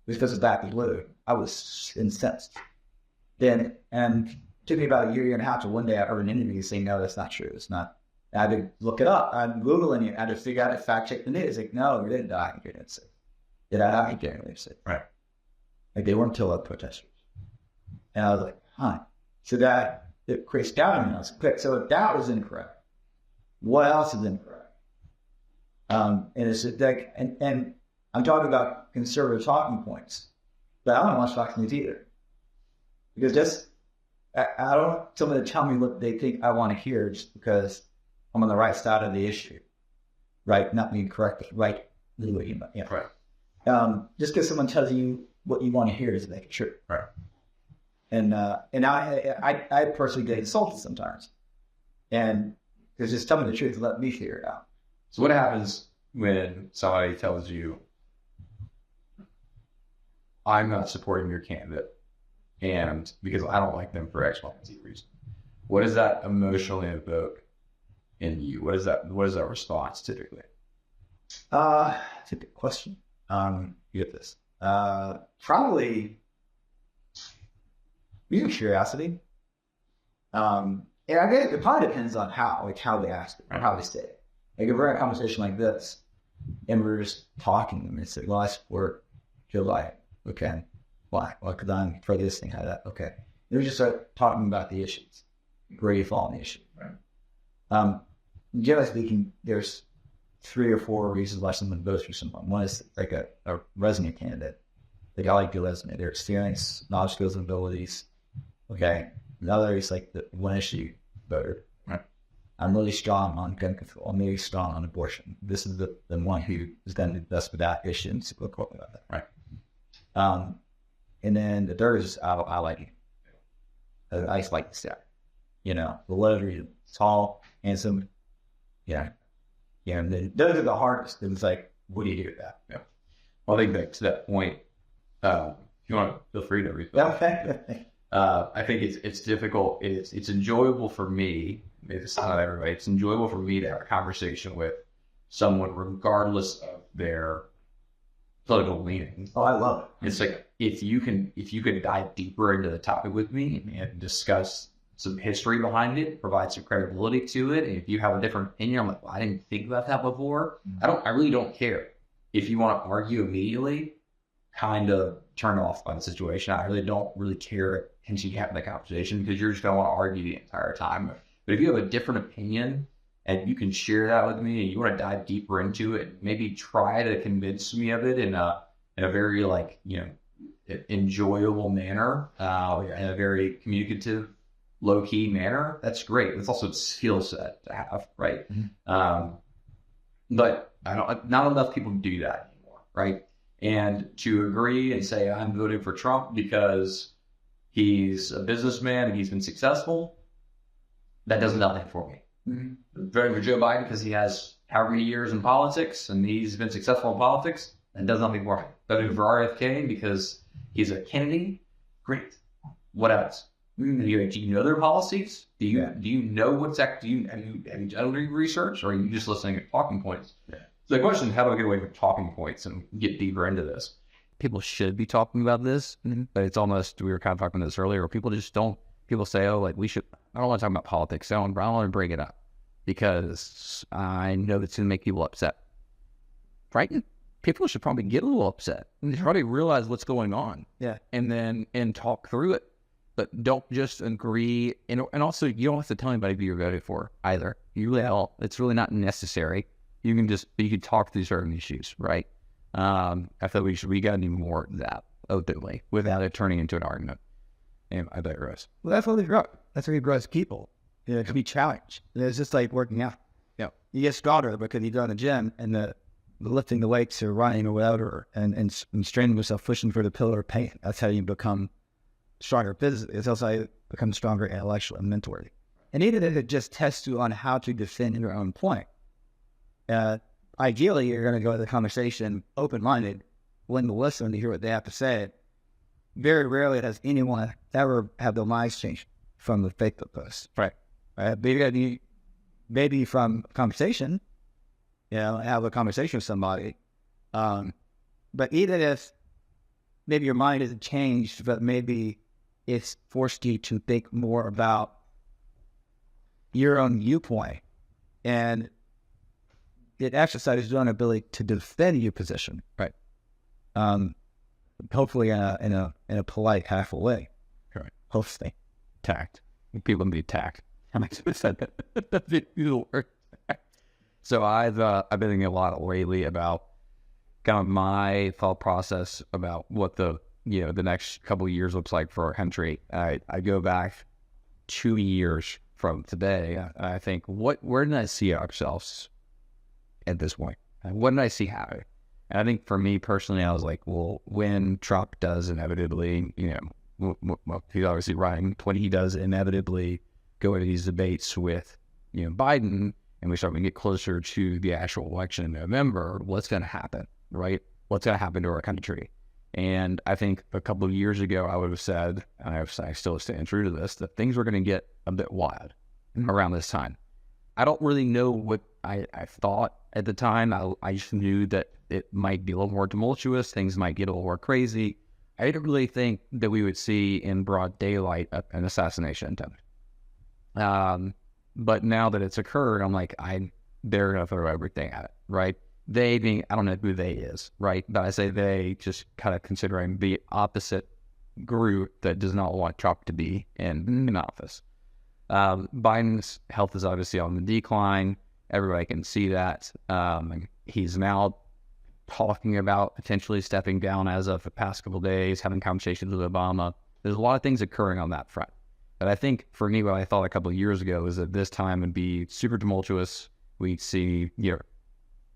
because of that blue, I was incensed. And it took me about a year and a half to one day I heard an interview saying, no, that's not true. It's not. I had to look it up. I'm Googling it. I had to figure out how to fact check the news. Like, no, they didn't die in January 6th. Did I die in January 6th? Right. Like, they weren't killed by protesters. And I was like, huh. So it creates doubt in me. I was quick. So if that was incorrect, what else is incorrect? And it's like, and I'm talking about conservative talking points, but I don't watch Fox News either. Because I don't want someone to tell me what they think I want to hear just because I'm on the right side of the issue. Right? Not being correct, but right. Yeah. Right. Just because someone tells you what you want to hear doesn't make it true. Right. And I personally get insulted sometimes. And because just tell me the truth and let me figure it out. So what happens when somebody tells you, I'm not supporting your candidate, and because I don't like them for X, Y, and Z reason? What does that emotionally evoke in you? What is that response typically? It's a good question. You get this. Probably usually curiosity. And I guess it probably depends on how they ask it or how they say it. Like if we're in a conversation like this and we're just talking and it's like, well, I support Joe Biden. Okay. Why? Well, because I'm for this thing, how that. Okay. And we just start talking about the issues. Where you fall on the issue. Right. Generally speaking, there's 3 or 4 reasons why someone votes for someone. One is like a resume candidate. Like I like your resume, their experience, knowledge, skills, and abilities. Okay. Another is like the one issue voter. Right. I'm really strong on gun control. I'm really strong on abortion. This is the one who has done the best with that issue and super cool about that. Right. And then the third is I like you. I just like this guy. The letter, tall, handsome. Yeah. Yeah. And those are the hardest. It was like, what do you do with that? Yeah. Well, I think that to that point, if you want to feel free to refill. I think it's difficult. It's enjoyable for me. It's not everybody. It's enjoyable for me to have a conversation with someone, regardless of their political leaning. Oh, I love it. It's like if you can dive deeper into the topic with me and discuss some history behind it, provide some credibility to it. And if you have a different opinion, I'm like, well, I didn't think about that before. I really don't care. If you want to argue immediately, kind of turn off by the situation. I really don't care until you have that conversation because you're just going to want to argue the entire time. But if you have a different opinion and you can share that with me and you want to dive deeper into it, maybe try to convince me of it in a very enjoyable manner, in a very communicative, low-key manner, that's great. It's also a skill set to have, right? Mm-hmm. But not enough people do that anymore, right? And to agree and say, I'm voting for Trump because he's a businessman and he's been successful, that does nothing for me. Mm-hmm. Voting for Joe Biden because he has however many years in politics and he's been successful in politics, that does nothing for me. Voting for RFK because he's a Kennedy, great. What else? Do you know their policies? Do you know what's have you done any research, or are you just listening at talking points? Yeah. So the question is, how do I get away from talking points and get deeper into this? People should be talking about this, but it's almost, we were kind of talking about this earlier, people just don't, people say, oh, like I don't want to talk about politics. I don't want to bring it up because I know it's going to make people upset. Right? People should probably get a little upset and probably realize what's going on. Yeah. And talk through it. But don't just agree. And also, you don't have to tell anybody who you're voting for either. You really don't. It's really not necessary. You can talk through certain issues, right? I feel we got to do more of that openly without it turning into an argument. And I digress. Well, that's what we grow. That's what we grow as people. To be challenged. It's just like working out. Yeah. You get stronger because you go in the gym and the lifting the weights or running or whatever and straining yourself, pushing for the pillar of pain. That's how you become stronger physically. It's also how you become stronger intellectually and mentally. And even if it just tests you on how to defend your own point. Ideally, you're going to go to the conversation open-minded, willing to listen to hear what they have to say. Very rarely does anyone ever have their minds changed from the Facebook post. Right. Maybe from conversation, have a conversation with somebody. But even if maybe your mind isn't changed, but maybe it's forced you to think more about your own viewpoint, and it exercises your own ability to defend your position. Right. Hopefully in a polite, halfway way. Right. Hopefully. Tact. People need tact. That makes sense. That's the word. So I've been thinking a lot lately about kind of my thought process about what the next couple of years looks like for our country. I go back 2 years from today. I think, where did I see ourselves at this point? What did I see happening? And I think for me personally, I was like, well, when Trump does inevitably, well, he's obviously right, when he does inevitably go into these debates with, Biden, and we start to get closer to the actual election in November, what's going to happen, right? What's going to happen to our country? And I think a couple of years ago, I would have said, and I still stand true to this, that things were going to get a bit wild around this time. I don't really know what I thought at the time. I just knew that it might be a little more tumultuous. Things might get a little more crazy. I didn't really think that we would see in broad daylight an assassination attempt. But now that it's occurred, I'm like, they're going to throw everything at it, right? They being, I don't know who they is, right? But I say they, just kind of considering the opposite group that does not want Trump to be in office. Biden's health is obviously on the decline. Everybody can see that. He's now talking about potentially stepping down as of the past couple of days, having conversations with Obama. There's a lot of things occurring on that front. But I think for me, what I thought a couple of years ago is that this time would be super tumultuous. We'd see,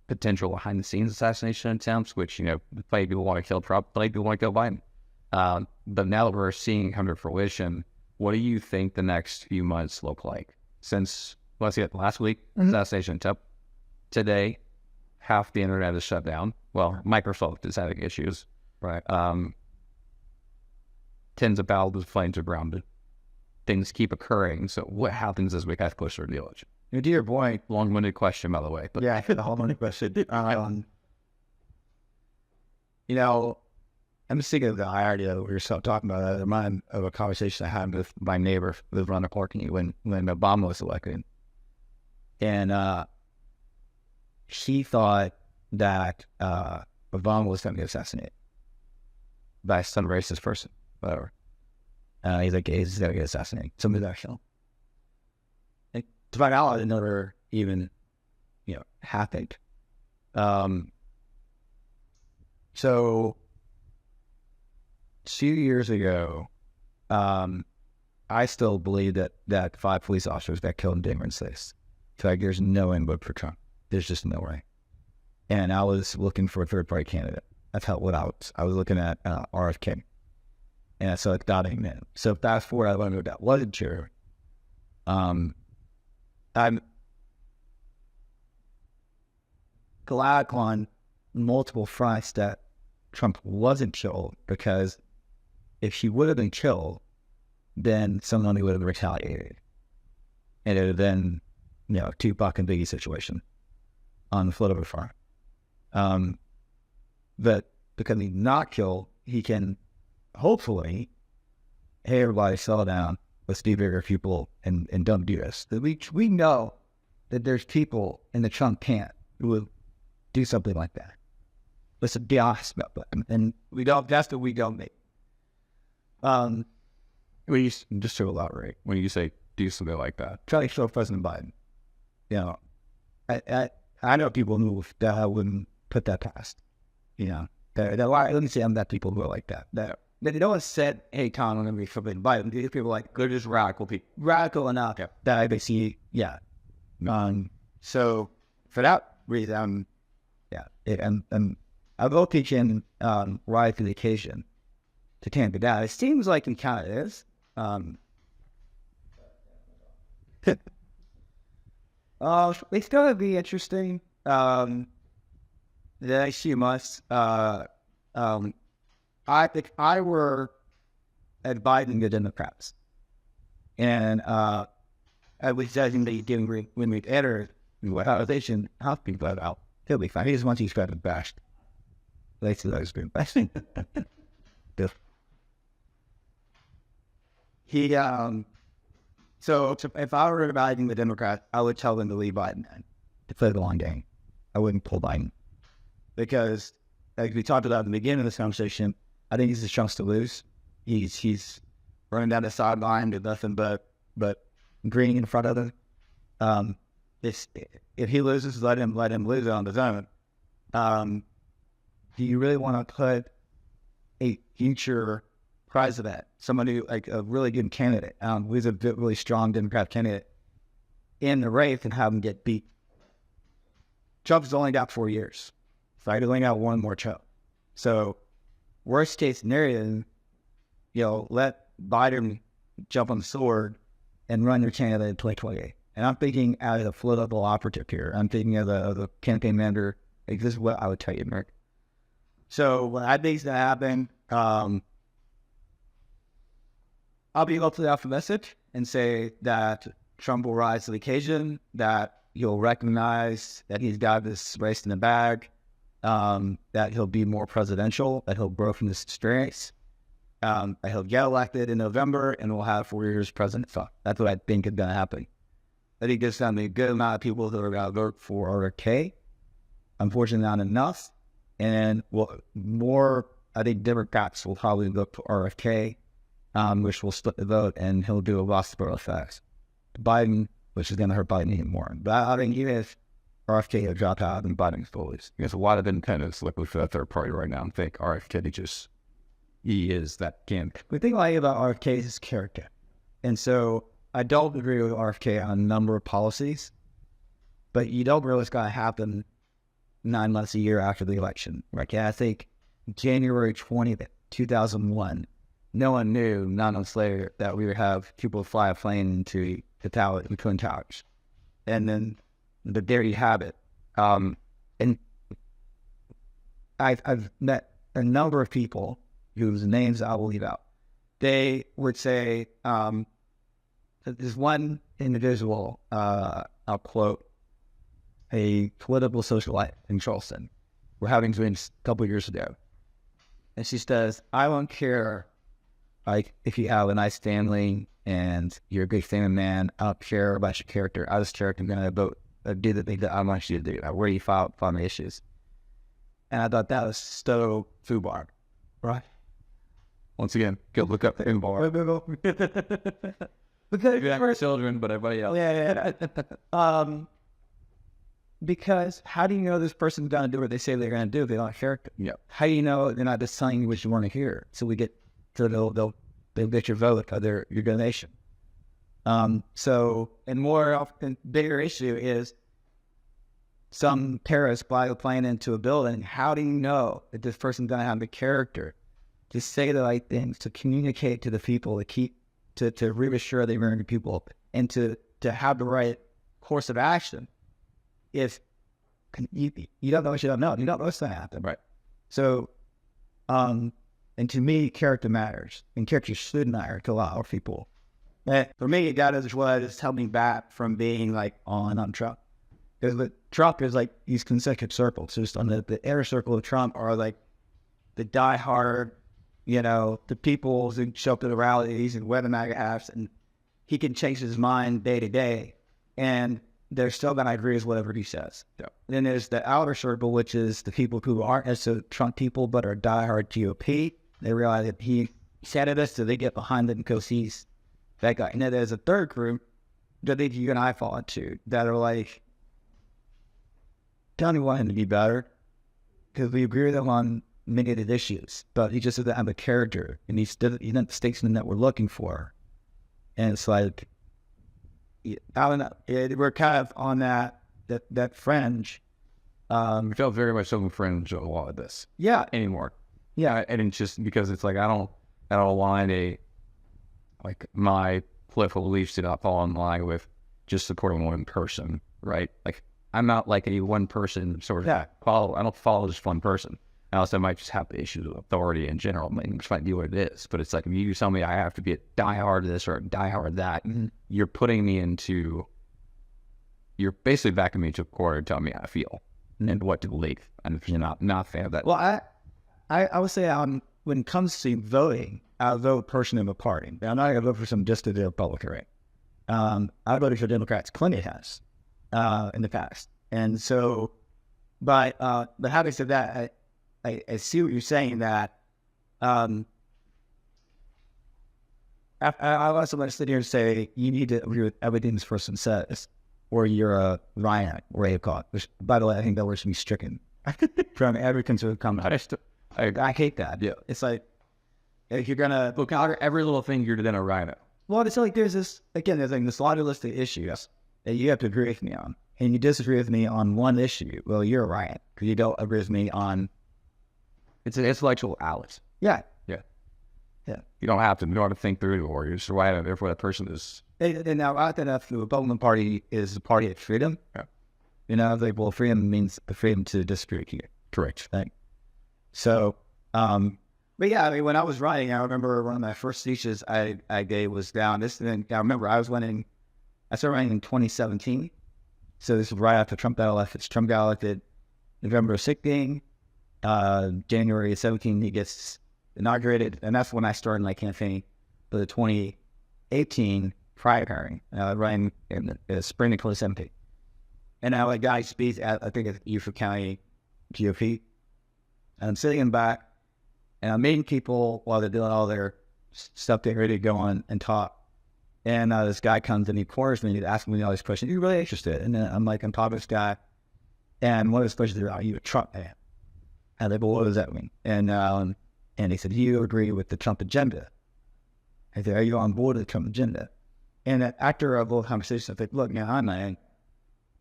potential behind the scenes assassination attempts, which, plenty of people want to kill Trump, plenty of people want to kill Biden. But now that we're seeing come to fruition, what do you think the next few months look like? Since, let's see, last week, assassination attempt. Today, half the internet is shut down. Well, Microsoft is having issues. Right. Tens of thousands of planes are grounded. Things keep occurring. So what happens as we get closer to the election? To your point, long-winded question, by the way. But. Yeah, I feel the long-winded question. I'm just thinking of the irony that we were talking about. I remind of a conversation I had with my neighbor who lived around the corner when Obama was elected. And he thought that Obama was going to get assassinated by some racist person, whatever. He's like, he's going to get assassinated. Somebody that killed him. To find out, it never even, happened. So 2 years ago, I still believe that 5 police officers got killed in Denver States. Like, there's no input for Trump. There's just no way. And I was looking for a third-party candidate. That's what I was looking at RFK. And so it's dotting in. So fast forward, I learned that that wasn't true. I'm glad on multiple fronts that Trump wasn't killed, because if he would have been killed, then somebody would have retaliated. And it would have been, Tupac and Biggie situation on the float of a farm. But because he's not killed, he can hopefully, hey, everybody, settle down. Let's be bigger people and don't do this. We know that there's people in the Trump camp who will do something like that. Let's be honest about that. And that's what we don't make. Just to elaborate. When you say do something like that, Try to show President Biden. I know people who that wouldn't put that past. Let me say I'm that people who are like that. That they don't said, "Hey, Tom, I'm going to be President Biden." These people are like they're just radical people, radical enough that I basically, So for that reason, and I will teach in rise to the occasion to tamp it down. It seems like it kind of is. It's going to be interesting. The next few months, I think I were advising the Democrats, and I was judging the when we entered the organization, how people got out. He'll be fine. He just wants you to get bashed. Like those been bashing. So if I were advising the Democrats, I would tell them to leave Biden to play the long game. I wouldn't pull Biden because, like we talked about at the beginning of this conversation, I think he's a chance to lose. He's running down the sideline with nothing but green in front of him. If he loses, let him lose on his own. Do you really want to put a future president, somebody like a really good candidate, who's a really strong Democrat candidate, in the race and have him get beat? Trump's only got 4 years. So I only got one more term. So worst case scenario, let Biden jump on the sword and run your candidate in 2028. And I'm thinking as a political operative here. I'm thinking as a campaign manager. Like, this is what I would tell you, Mark. So when I think that happen, I'll be hopefully optimistic and say that Trump will rise to the occasion, that he'll recognize that he's got this race in the bag, that he'll be more presidential, that he'll grow from this experience, that he'll get elected in November, and we'll have 4 years president. So that's what I think is going to happen. I think there's going to be a good amount of people that are going to vote for RFK. Unfortunately, not enough. And I think Democrats will probably vote for RFK, which will split the vote, and he'll do a loss of effects. Biden, which is going to hurt Biden even more. But I think even if RFK will drop out and Biden's fully, there's a lot of independents looking for that third party right now and think RFK he is that candidate. The thing I like about RFK is his character. And so I don't agree with RFK on a number of policies, but you don't know what's going to happen 9 months, a year after the election. Right? I think January 20th, 2001, no one knew 9 months later that we would have people fly a plane into the tower, the Twin Towers. And there you have it. And I've met a number of people whose names I will leave out. They would say, there's one individual, I'll quote, a political socialite in Charleston. We're having drinks a couple of years ago. And she says, I don't care if you have a nice family and you're a good family man, I don't care about your character. I just care if you're going to vote, do the thing that I want you to do, where you file my issues. And I thought that was so FUBAR, right? Once again, go look up FUBAR. Because you have children, but everybody else. Yeah. Because how do you know this person's going to do what they say they're going to do if they don't have character? Yeah. How do you know they're not just telling you what you want to hear? So they'll get your vote or your donation. So, and more often, bigger issue is some terrorists fly a plane into a building. How do you know that this person's going to have the character to say the right things, to communicate to the people, to reassure the American people, and to have the right course of action? If you don't know what you don't know, you don't know what's going to happen. Right. So, and And to me, character matters, and character should matter to a lot of people. And for me, that is what has held me back from being like on Trump. Because Trump is like these concentric circles. Just on the inner circle of Trump are like the diehard, the people who show up to the rallies and wear the MAGA hats, and he can change his mind day to day, and they're still going to agree with whatever he says. Yeah. Then there's the outer circle, which is the people who aren't necessarily Trump people, but are diehard GOP. They realize that he said this, so they get behind it because he's that guy. And then there's a third group that I think you and I fall into that are like, don't want him to be better because we agree with him on many of the issues, but he just doesn't have a character, and he's not the statesman that we're looking for. And it's like, I don't know, we're kind of on that fringe. We felt very much so fringe of a lot of this. Yeah. Anymore. Yeah. And it's just because it's like, I don't align my political beliefs do not fall in line with just supporting one person, right? Like, I'm not like a one person sort of follow. I don't follow just one person. I also might just have the issues of authority in general, which might be what it is. But it's like, if you tell me I have to be a diehard this or a diehard that, you're putting me into, you're basically backing me to a corner and telling me how I feel and what to believe. And if you're not a fan of that. Well, I would say when it comes to voting, I'll vote person in the party. Now, I'm not going to vote for some distant Republican, right? I voted for Democrats. Clinton has in the past. And so, but having said that, I see what you're saying, that I also want to sit here and say you need to agree with everything this person says, or you're a Ryan or a caught. Which, by the way, I think that word should be stricken from every conservative comment. I hate that. Yeah, it's like if you're gonna look out every little thing, you're then a rhino. Well, it's like there's this laundry list of issues that you have to agree with me on, and you disagree with me on one issue. Well, you're a Ryan because you don't agree with me on. It's an intellectual Alice. Yeah. You don't have to think through it, or you're just right. Therefore, that person is. And now, I think the Republican Party is the party of freedom. Yeah. Freedom means the freedom to disagree with you. Correct. Right? So, but yeah, I mean, when I was writing, I remember one of my first speeches I gave was down this. And I remember I started writing in 2017. So this is right after Trump got elected. Trump got elected November 16th. January 17th, he gets inaugurated, and that's when I started my campaign for the 2018 primary, running in the spring of 2017. And I got speech at, I think, at Beaufort County GOP. And I'm sitting in the back, and I'm meeting people while they're doing all their stuff, they're ready to go on and talk. And this guy comes and he corners me and he's asking me all these questions. You're really interested? And then I'm talking to this guy, and one of his questions is, are you a Trump fan? And they go, what does that mean? And he said, do you agree with the Trump agenda? I said, are you on board with the Trump agenda? And after a little conversation, I said, look, man, I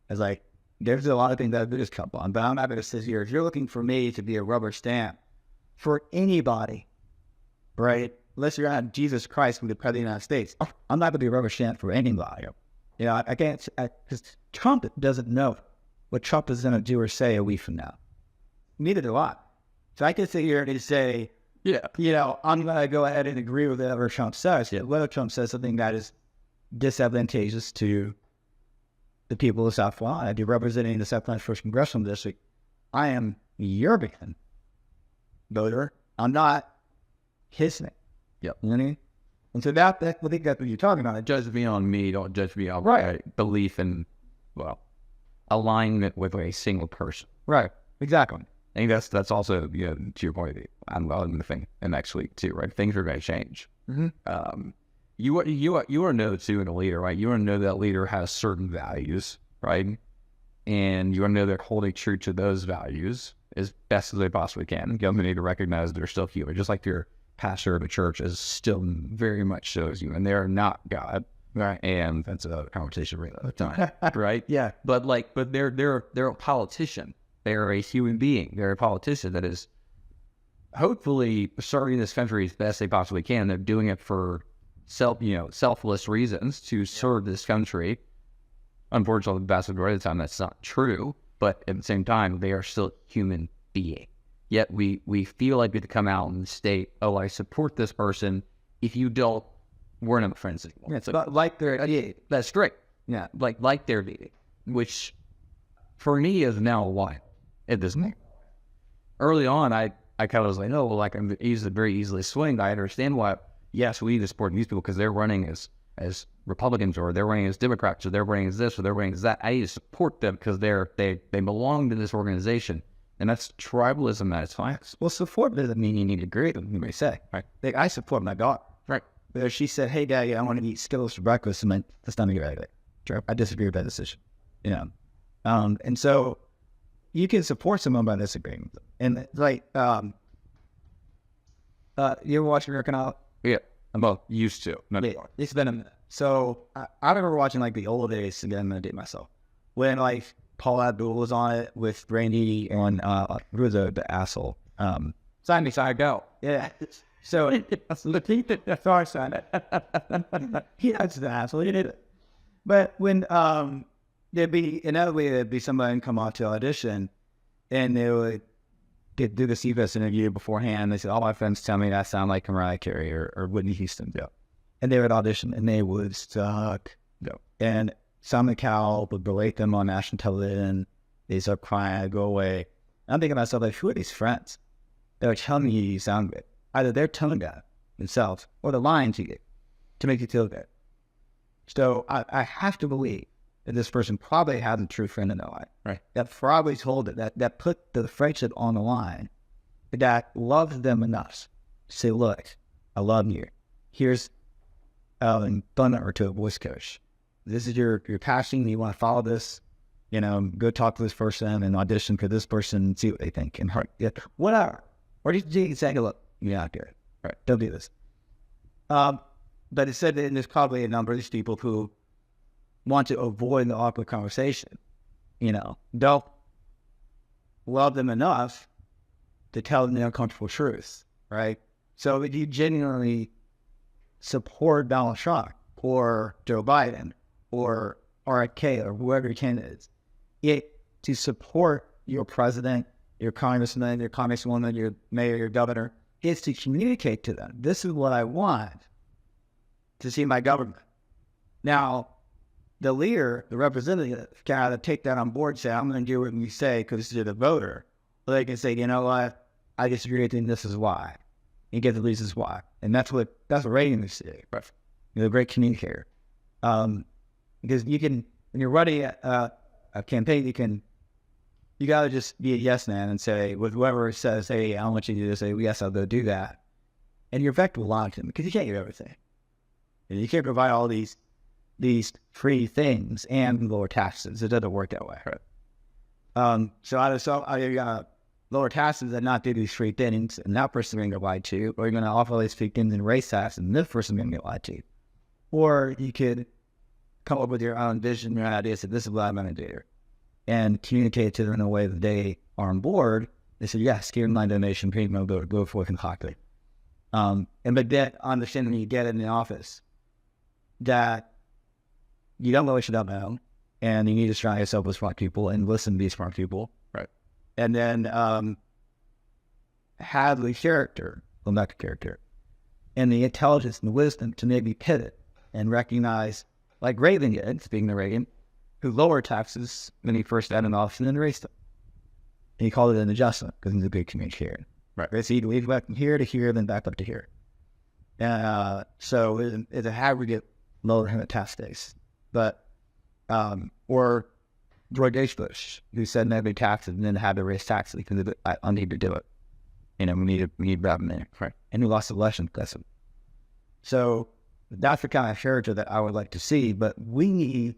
was like, there's a lot of things that I just Trump on, but I'm not going to sit here. If you're looking for me to be a rubber stamp for anybody, right? Unless you're not Jesus Christ with the President of the United States, I'm not going to be a rubber stamp for anybody. I can't, because Trump doesn't know what Trump is going to do or say a week from now. Neither do I. So I can sit here and say, I'm going to go ahead and agree with whatever Trump says. Yeah. Whether Trump says something that is disadvantageous to the people of South Carolina, I'd be representing the South Carolina 1st Congressional District. I am your voter. I'm not his name. Yep. You know what I mean? And so I think that's what you're talking about. Judge me on me, don't judge me on right. Belief in, alignment with a single person. Right. Exactly. I think that's also, to your point, I'm the thing, and next week too, right? Things are going to change. Mm-hmm. You want to know too in a leader, right? You want to know that leader has certain values, right? And you want to know they're holding true to those values as best as they possibly can. You need to recognize they're still human, just like your pastor of a church is still very much so as human. They're not God, right? And that's a conversation right at the time, right? Yeah. But they're a politician. They're a human being. They're a politician that is hopefully serving this country as best they possibly can. They're doing it for selfless reasons to serve this country. Unfortunately, the vast majority of the time, that's not true. But at the same time, they are still human being. yet we feel like we have to come out and state, oh, I support this person. If you don't, we're not friends anymore. Yeah, so like their That's strict. Yeah, like their meeting, which for me is now a while. It doesn't. Early on, I kind of was like, oh, well, like I'm very easily swinged. I understand why. Yes, we need to support these people because they're running as Republicans, or they're running as Democrats, or they're running as this, or they're running as that. I need to support them because they belong to this organization, and that's tribalism at its finest. Well, support doesn't mean you need to agree with them. You may say, Right. Like, I support my daughter. Right. But if she said, "Hey, Daddy, I want to eat Skittles for breakfast," and that's not a good idea. Sure. I disagree with that decision. You know, and so you can support someone by disagreeing with them. And like, you ever watch American Idol? Yeah, I'm both used to. Not anymore. It's been a minute. So I remember watching like the old days. Again, I'm gonna date myself when like Paul Abdul was on it with Randy and who was the asshole? Sign me, sign go. Yeah. So sorry, son. He was the asshole. He did it. But when there'd be somebody come out to audition, and they would do the CBS interview beforehand. They said, all my friends tell me I sound like Mariah Carey or Whitney Houston. Yeah. And they would audition, and they would suck. Yeah. And Simon Cowell would berate them on national television. They start crying, I'd go away. And I'm thinking to myself, like, who are these friends? They're telling me you sound good. Either they're telling that themselves, or they're lying to you to make you feel good. So I have to believe that this person probably had a true friend in their life. Right. That probably told it, that put the friendship on the line, that loved them enough to say, look, I love you. Here's thunder to a voice coach. This is your passion. You want to follow this, go talk to this person and audition for this person and see what they think. And whatever. Or you say, look, you're not good. Right. Don't do this. But it said that there's probably a number of these people who want to avoid the awkward conversation. Don't love them enough to tell them the uncomfortable truth, right? So if you genuinely support Donald Trump or Joe Biden or RFK or whoever your candidate is, to support your president, your congressman, your congresswoman, your mayor, your governor, is to communicate to them, this is what I want to see my government. Now, the leader, the representative, got to take that on board and say, I'm going to do what you say because you're the voter. Or they can say, you know what, I disagree with you, and this is why. And get the reasons why. And that's what Reagan is doing. Right. You're a great communicator. Because you can, when you're running a campaign, you got to just be a yes man and say, with whoever says, hey, I want you to do this, say, yes, I'll go do that. And you're effective a lot of them because you can't get everything. And you can't provide all these free things and lower taxes. It doesn't work that way. Right? So I got lower taxes and not do these free things, and that person's going to get lied to, or you're going to offer all these free things and raise taxes, and this person's going to get lied to. Or you could come up with your own vision, your own ideas, and this is what I'm going to do, and communicate to them in a way that they are on board. They say, yes, give my donation, pay my vote, go forth and concocted. But then understanding you get in the office that you don't know what you don't know, and you need to surround yourself with smart people and listen to these smart people. Right. And then have the character, well, not the character, and the intelligence and the wisdom to maybe pivot and recognize, like Reagan did, speaking of Reagan, who lowered taxes when he first got in office and then raised them. And he called it an adjustment because he's a good communicator. Right. So he went from here to here, then back up to here. So it's a aggregate lower him at tax days. But, or George H. Bush, who said no taxes and then had to raise taxes because I need to do it. We need revenue. Right. And he lost the election because of it. So that's the kind of character that I would like to see, but the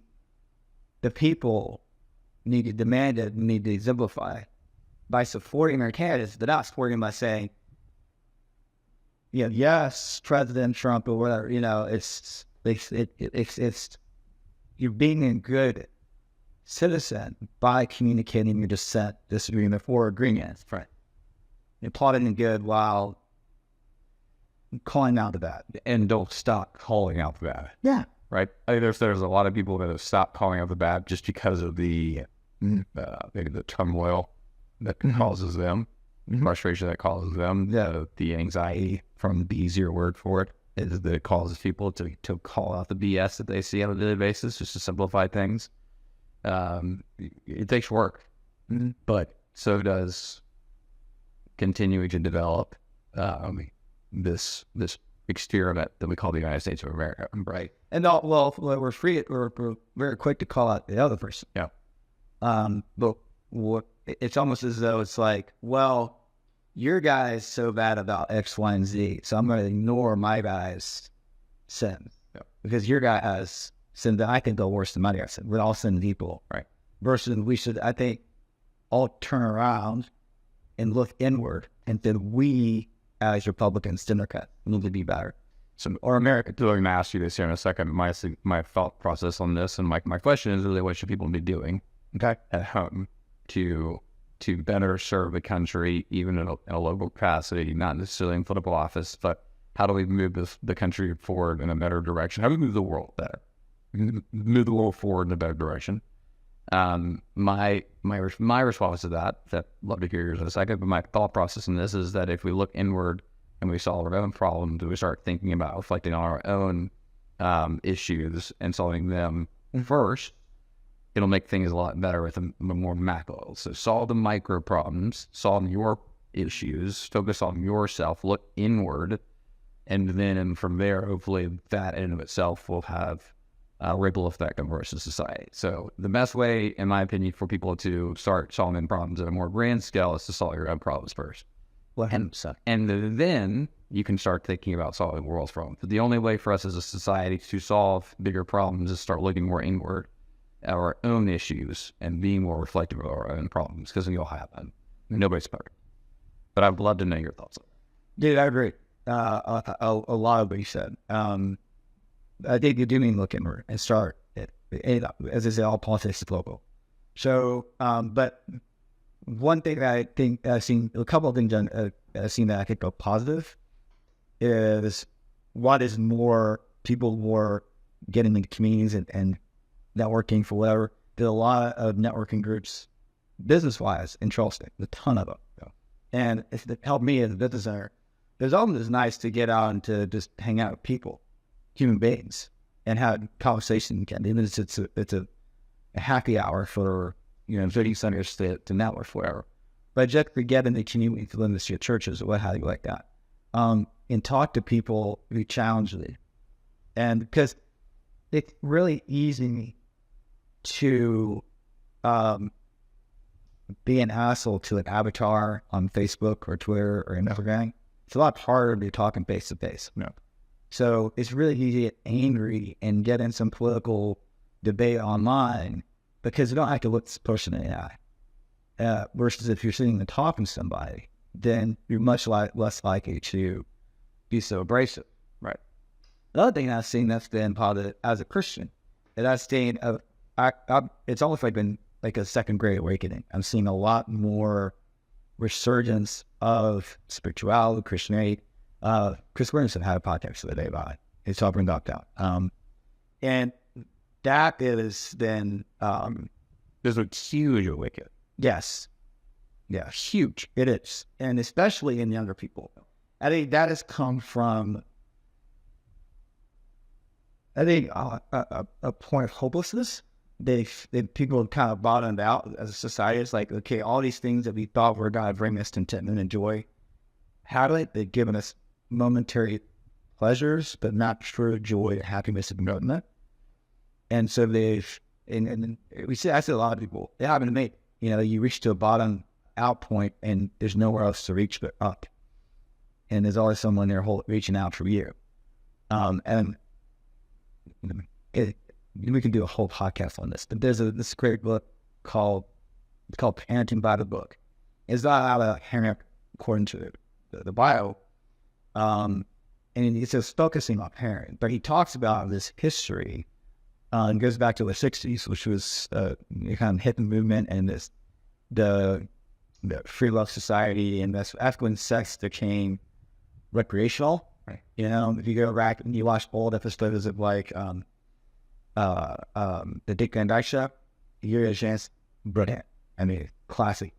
people need to demand it, need to exemplify by supporting their candidates. They're not supporting by saying, yes, President Trump or whatever, it's you're being a good citizen by communicating your dissent, disagreement, or agreement. Right. You're plotting good while calling out the bad. And don't stop calling out the bad. Yeah. Right. I think there's a lot of people that have stopped calling out the bad just because of the maybe the turmoil that causes them. frustration that causes them, the anxiety from the easier word for it is that it causes people to call out the BS that they see on a daily basis, just to simplify things. It takes work, but so does continuing to develop this experiment that we call the United States of America, right? And we're very quick to call out the other person. Yeah. But it's almost as though it's like, well, your guy is so bad about X, Y, and Z, so I'm going to ignore my guy's sin. Yeah. Because your guy has sin that I can go worse than my guy sin. We're all sin people. Right. Versus we should, I think, all turn around and look inward, and then we, as Republicans, Democrats, need to be better. So, or America, I'm going to ask you this here in a second, my thought process on this, and my question is really, what should people be doing, okay, at home to better serve the country, even in a local capacity, not necessarily in political office, but how do we move the country forward in a better direction? How do we move the world better? Move the world forward in a better direction. My response to that, I'd love to hear yours in a second, but my thought process in this is that if we look inward and we solve our own problems, we start thinking about reflecting on our own issues and solving them first, it'll make things a lot better with a more macro. So solve the micro problems, solve your issues, focus on yourself, look inward, and then from there, hopefully that in and of itself will have a ripple effect on the rest of society. So the best way, in my opinion, for people to start solving problems at a more grand scale is to solve your own problems first. And then you can start thinking about solving the world's problems. But the only way for us as a society to solve bigger problems is to start looking more inward at our own issues and being more reflective of our own problems, because we all have them. Nobody's perfect. But I'd love to know your thoughts on that. Dude, I agree. A lot of what you said. I think you do need to look inward and start, as I say, all politics is local. So, but one thing that I think I've seen, a couple of things I've seen that I think are positive is what is more people more getting into communities and networking for whatever. There's a lot of networking groups, business-wise, in Charleston, a ton of them. Yeah. And it's helped me as a business owner. There's always nice to get out and to just hang out with people, human beings, and have conversation. Even if it's a happy hour for 30 centers to network forever. But just to get in the community, to listen to your churches or what have you like that, and talk to people who challenge you, and because it's really easy to be an asshole to an avatar on Facebook or Twitter or Instagram. It's a lot harder to be talking face to face. No. So it's really easy to get angry and get in some political debate online because you don't have to look this person in the eye. Versus if you're sitting and talking to somebody, then you're much less likely to be so abrasive. Right. The other thing I've seen that's been positive as a Christian, that I've seen, it's almost like been like a second great awakening. I'm seeing a lot more resurgence of spirituality, Christianity. Chris Williamson had a podcast the other day about it. He's talking about that. And that is then... there's a huge awakening. Yes. Yeah, huge. It is. And especially in younger people. I think that has come from... I think a point of hopelessness. People have kind of bottomed out as a society. It's like, okay, all these things that we thought were going to bring us contentment and joy, they've given us momentary pleasures, but not true joy, happiness, and contentment. And so and I see a lot of people, it happened to me. You reach to a bottom out point and there's nowhere else to reach but up. And there's always someone there reaching out for you. And we can do a whole podcast on this, but there's this great book called Parenting by the Book. It's not out of parent according to the bio, and it's just focusing on parenting. But he talks about this history, and goes back to the '60s, which was kind of hippie movement, and the free love society, and that's when sex became recreational. Right. If you go back and you watch old episodes of like the Dick Van Dyke Show, you're a chance, brilliant. I mean, classic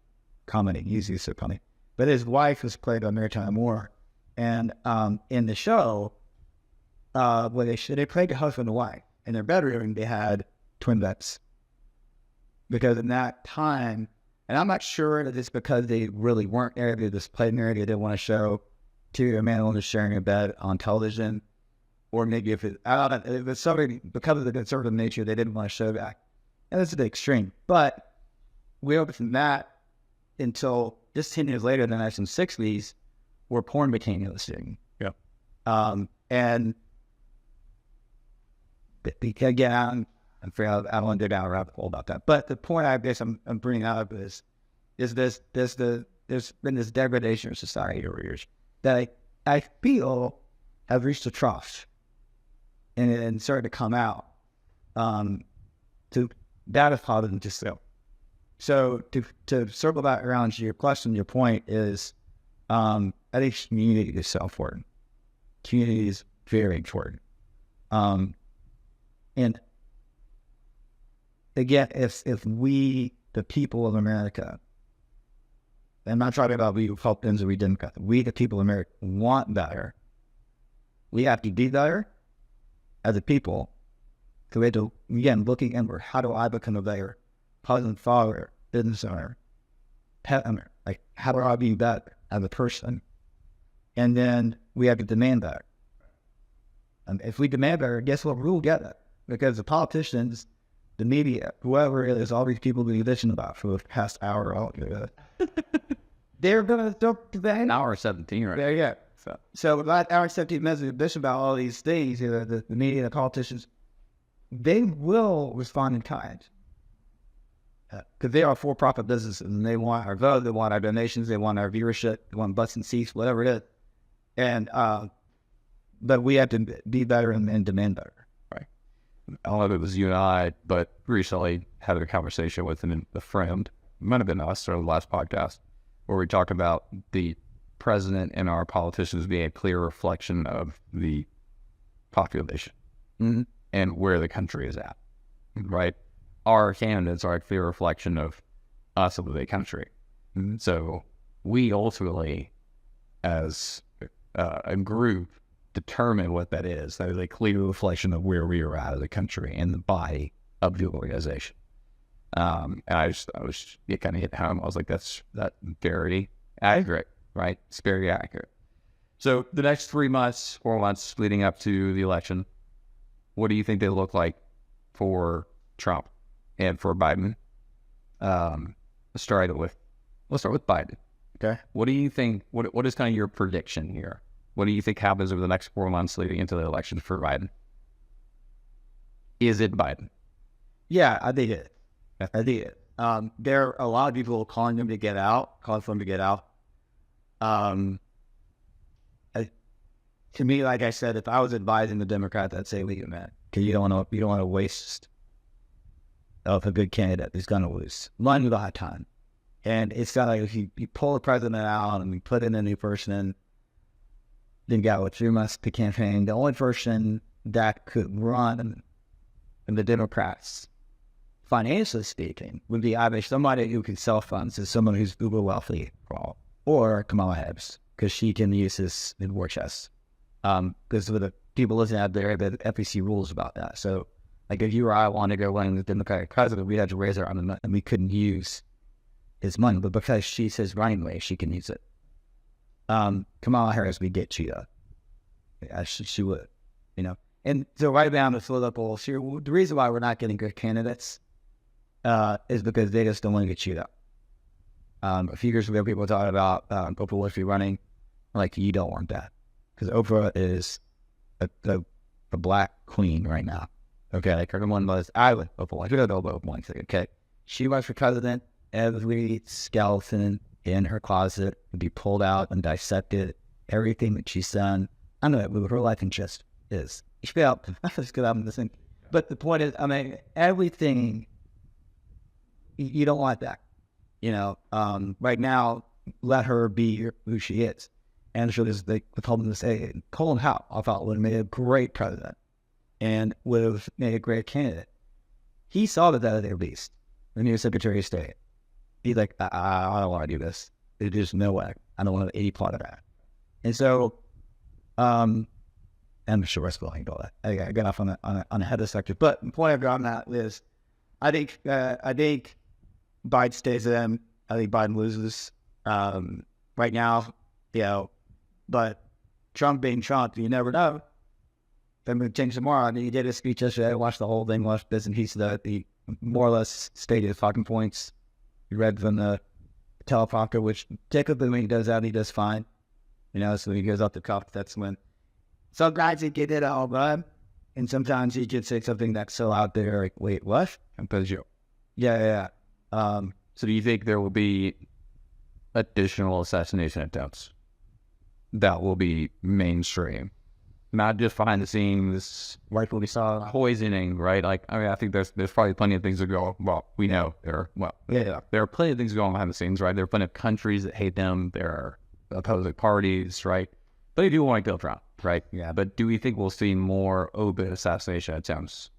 comedy, easy so funny. but his wife was played by Maritime Moore. And in the show, when they played the husband and wife. In their bedroom, they had twin beds. Because in that time, and I'm not sure that it's because they really weren't married, they just played married, they didn't want to show two a man and woman sharing a bed on television. Or maybe if it was somebody, because of the conservative nature, they didn't want to show that. And that's the extreme. But we went from that until just 10 years later, in the 1960s, where porn became illustrating. Yeah. And again, I don't want to go down a rabbit hole about that. But the point I guess I'm bringing up is there's been this degradation of society over years that I feel have reached a trough and started to come out. To that is positive to still. So to circle back around to your question, your point is, I think community is so important. Community is very important. And again, if we, the people of America, I'm not talking about we Republicans or we Democrats, we, the people of America, want better, we have to be better as a people. So we have to, again, looking inward, how do I become a better husband, father, business owner, pet owner? Like, how do I be better as a person? And then we have to demand better. And if we demand better, guess what? We'll get it. Because the politicians, the media, whoever it is, all these people we listen about for the past hour, they're going to talk to that. An hour 17, right? There you go. So about hour 17 minutes of bitch about all these things, the media, the politicians, they will respond in kind. Because they are for-profit businesses, and they want our vote, they want our donations, they want our viewership, they want butts and seats, whatever it is. And but we have to be better and demand better. Right. I don't know if it was you and I, but recently had a conversation with a friend, it might have been us or the last podcast, where we talked about the president and our politicians being a clear reflection of the population and where the country is at, right? Our candidates are a clear reflection of us of the country. So we ultimately, as a group, determine what that is. That is a clear reflection of where we are at as a country and the body of the organization. And I was kind of hit home. I was like, that's very accurate, right? It's very accurate. So the next 3 months, 4 months leading up to the election, what do you think they look like for Trump and for Biden? Let's start with Biden. Okay. What do you think? What is kind of your prediction here? What do you think happens over the next 4 months leading into the election for Biden? Is it Biden? Yeah, I think it. There are a lot of people calling for him to get out. To me, like I said, if I was advising the Democrats, I'd say leave him in, because you don't want to waste of a good candidate who's going to lose. Line with a high time, and it's got like if you pull the president out and we put in a new person in, then you got 3 months to campaign. The only person that could run in the Democrats, financially speaking, would be either somebody who can self-fund, so someone who's uber wealthy, or Kamala Harris, because she can use this in war chest. Because with the people listening out there, the FEC rules about that. So, like, if you or I want to go running the Democratic president, we'd have to raise our arm, and we couldn't use his money. But because she's his running mate, she can use it. Kamala Harris would get Cheetah. Yeah, she would, And so right now in the political sphere, the reason why we're not getting good candidates is because they just don't want to get Cheetah. A few years ago, people were talking about Oprah Winfrey running. Like, you don't want that. Because Oprah is a black queen right now. Okay, like everyone was, I would Oprah Winfrey. Okay, she was for president. Every skeleton in her closet would be pulled out and dissected. Everything that she's done, I don't know what her life interest is. She felt that's good. I'm listening, but the point is, everything. You don't want that, Right now, let her be who she is. And so there's the Republicans say, Colin Powell, I thought would have made a great president and would have made a great candidate. He saw that at their beast when he was Secretary of State. He's like, I don't want to do this. There's no way. I don't want to 80 part of that. And so, I'm sure it's going all that. I got off on a header sector, but the point I've gotten at is, I think Biden stays in. I think Biden loses right now, but Trump being Trump, you never know. Then we change tomorrow. And he did a speech yesterday. I watched the whole thing, watched bits and pieces of the more or less stated talking points. He read from the teleprompter, which typically when he does that, he does fine. So when he goes off the cuff, that's when sometimes he get it all right, and sometimes he could say something that's so out there, like, wait, what? Yeah. So do you think there will be additional assassination attempts that will be mainstream? Not just behind the scenes, Like what we saw. poisoning, right? Like, I think there's probably plenty of things that go, well, we know there are plenty of things going on behind the scenes, right? There are plenty of countries that hate them. There are opposing parties, right? But they do want to kill Trump, right? Yeah. But do we think we'll see more open assassination attempts?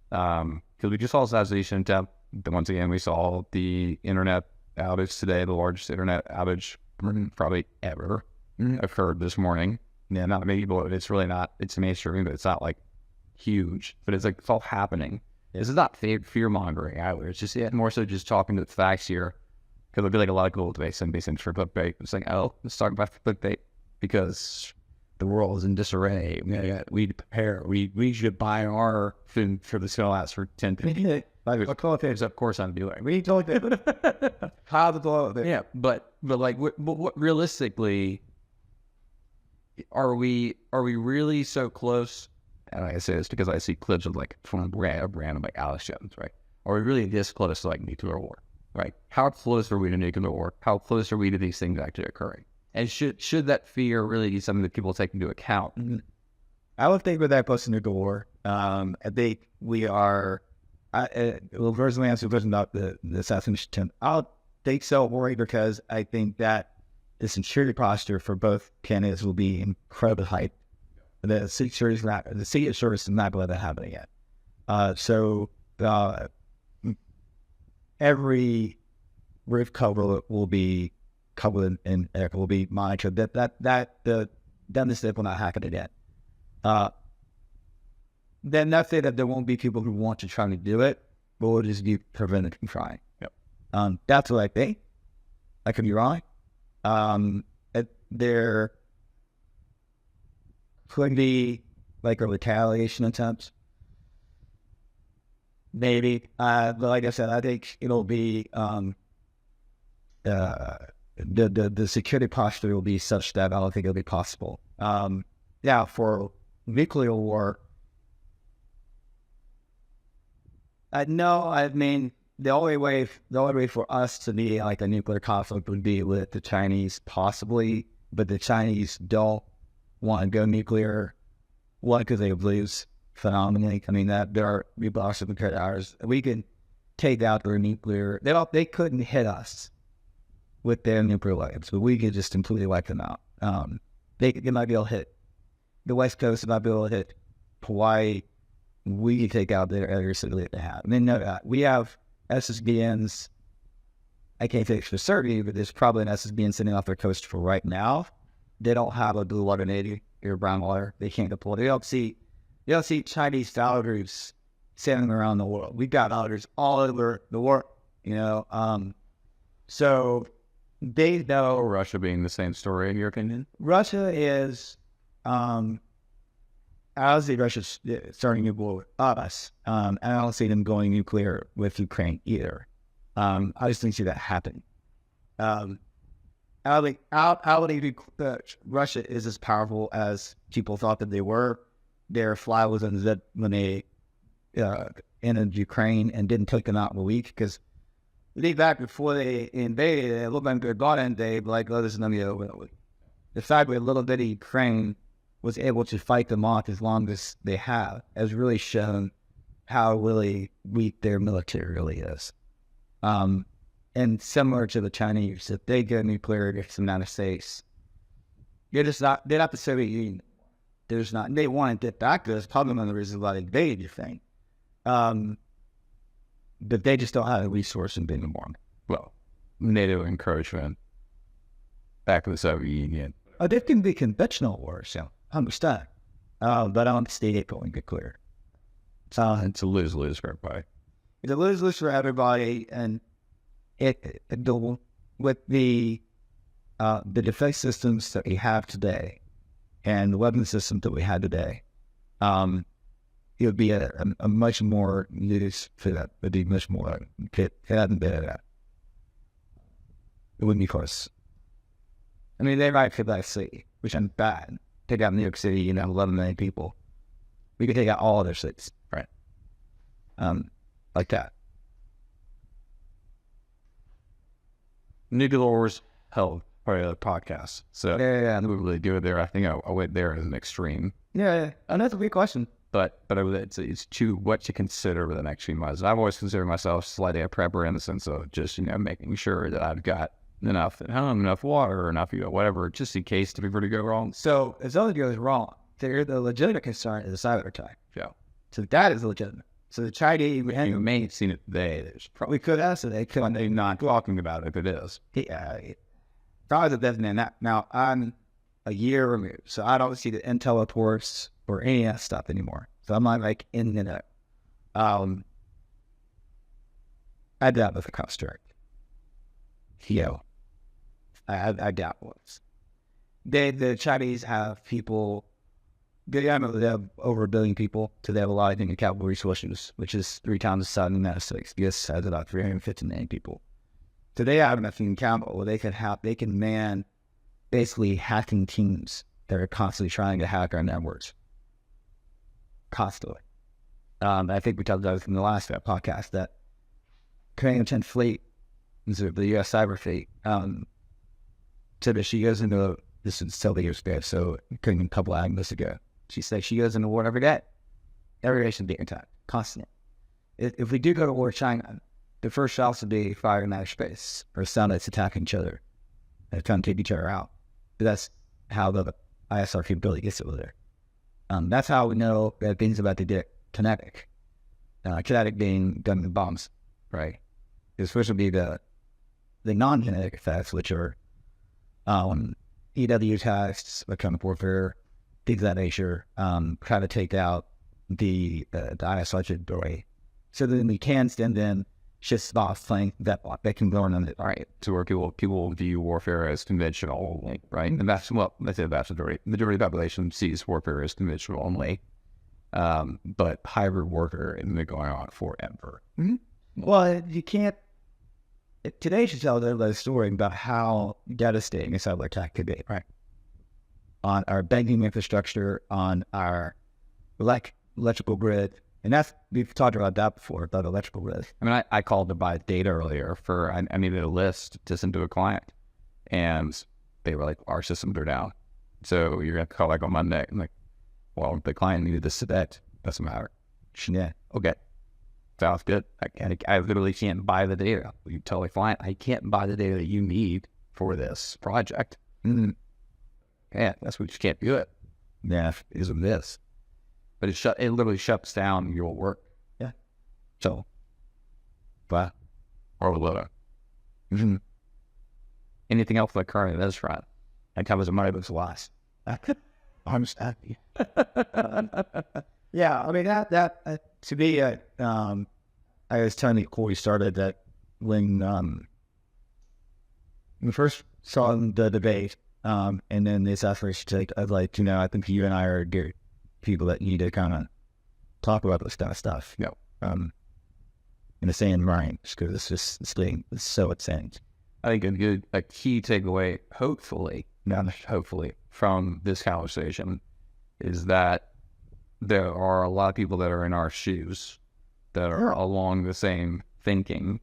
Because we just saw assassination attempt. Once again, we saw the internet outage today, the largest internet outage probably ever occurred this morning. Yeah, not many people. It's really not. It's mainstream, but it's not like huge. But it's like it's all happening. This is not fear mongering either. It's just more so just talking to the facts here. Because I feel like a lot of people today send me things for clickbait. It's like, let's talk about clickbait because the world is in disarray. We need to prepare. We should buy our food for the sale house for 10 $15. Of course I'm doing. We told you how to blow it. Yeah, but like, what realistically, are we really so close? And I say this because I see clips of like from random like Alex Jones, right? Are we really this close to like nuclear war, right? How close are we to nuclear war? How close are we to these things actually occurring? And should that fear really be something that people take into account? I would think we're that close to nuclear war. I think we are. Personally, answer the question about the assassination attempt. I'll think so, worried because I think that the security posture for both candidates will be incredibly high. The secret service is not going to happen yet. So every roof cover will be covered in air, will be monitored. That mistake will not happen again. Then not say that there won't be people who want to try to do it, but we'll just be prevented from trying. Yep. That's what I think. I could be wrong. There could be like a retaliation attempt, maybe. But like I said, I think it'll be the security posture will be such that I don't think it'll be possible. For nuclear war, no, I mean the only way for us to be like a nuclear conflict would be with the Chinese, possibly, but the Chinese don't want to go nuclear. One, because they lose phenomenally. I mean that there are people also compared to ours. We can take out their nuclear. They couldn't hit us with their nuclear weapons, but we could just completely wipe them out. They might be able to hit the West Coast. They might be able to hit Hawaii. We can take out their areas that they have. I mean, we have SSBNs. I can't say for certainty, but there's probably an SSBN sitting off their coast for right now. They don't have a blue water Navy or brown water. They can't deploy. You don't see Chinese battle groups sailing around the world. We've got others all over the world, So they know. Russia being the same story, in your opinion? Russia is, I don't see Russia starting nuclear with us. And I don't see them going nuclear with Ukraine either. I just don't see that happen. I don't think Russia is as powerful as people thought that they were. Their flag was unzipped when they entered Ukraine and didn't take them out in a week because back before they invaded, it looked like they got in. They like, this is going to be over. The fact that a little bit of Ukraine was able to fight them off as long as they have has really shown how really weak their military really is. And similar to the Chinese, if they go nuclear against the United States, they're not the Soviet Union. There's not, they want to get back to us. Probably one of the reasons why they invaded, you think. But they just don't have the resource in being more. Well, NATO encouragement back in the Soviet Union. There can be conventional wars, I understand. But I don't see it going to get clear. It's a lose-lose for everybody. It's a lose-lose for everybody, and with the defense systems that we have today and the weapon systems that we have today, it would be a much more use for that. It would be much more. It hadn't been that. It wouldn't be close. I mean, they might feel like city, which is bad. Take out New York City, 11 million people. We could take out all other cities, right? Like that. Nuclear wars, hell, part of the podcast. So yeah. We really do it there. I think I went there as an extreme. Yeah. And that's a big question. But it's what to consider with the next few months. I've always considered myself slightly a prepper in the sense of just, making sure that I've got enough at home, enough water, enough, whatever, just in case to be to go wrong. So if something goes wrong, the legitimate concern is a cyber attack. Yeah. So that is legitimate. So the Chinese, you may have seen it today. There's probably could have, so they could. They're not talking about it if it is. Yeah. Probably doesn't that. Now, I'm a year removed, so I don't see the intel reports or any of that stuff anymore. So I'm not like in the know. I doubt with the construct. I doubt once. The Chinese have people. They have over 1 billion people, so they have a lot of capital resources, which is 3 times the size of the United States. US has about 350 million people. So they have enough in capital where they can man basically hacking teams that are constantly trying to hack our networks. Constantly. I think we talked about it in the last podcast that Korean 10th Fleet, the U.S. Cyber Fleet, said that she goes into, this is several years ago, so a couple of hours ago, she said she goes into war every day. Every day she's being attacked, constantly. If we do go to war with China, the first shots would be fired in outer space, or satellites attacking each other, and trying to take each other out. But that's how the ISR capability gets over there. That's how we know that things about to get kinetic. Kinetic being done with bombs, right? It's supposed to be the non-kinetic effects, which are EW attacks, electronic warfare, things of that nature, try to take out the ISR capability. So then we can send in just off playing that can go on it. All right. So where people view warfare as conventional only, right? And that's the vast majority. Majority of the population sees warfare as conventional only. But hybrid warfare has been going on forever. Mm-hmm. Well, you can't. Today should tell everybody a story about how devastating a cyber attack could be, right? On our banking infrastructure, on our electrical grid. And we've talked about that before, about electrical grid. I mean, I called to buy data earlier I needed a list to send to a client. And they were like, our systems are down. So you're going to call on Monday. I'm like, well, the client needed this today. Doesn't matter. Yeah. Okay. Sounds good. I literally can't buy the data. You tell the client, I can't buy the data that you need for this project. Mm-hmm. Yeah, that's what you can't do it. Yeah, isn't this? But it literally shuts down your work. Yeah. So, but or little. Mm-hmm. Anything else like current this front? That covers the money books loss. I'm just happy. Yeah, I mean that to me, I was telling you before we started that when we first saw the debate, and then this effort to take, I was like, I think you and I are good people that need to kind of talk about this kind of stuff. In the same mind, because this thing is so insane. I think a key takeaway, hopefully from this conversation is that there are a lot of people that are in our shoes that are along the same thinking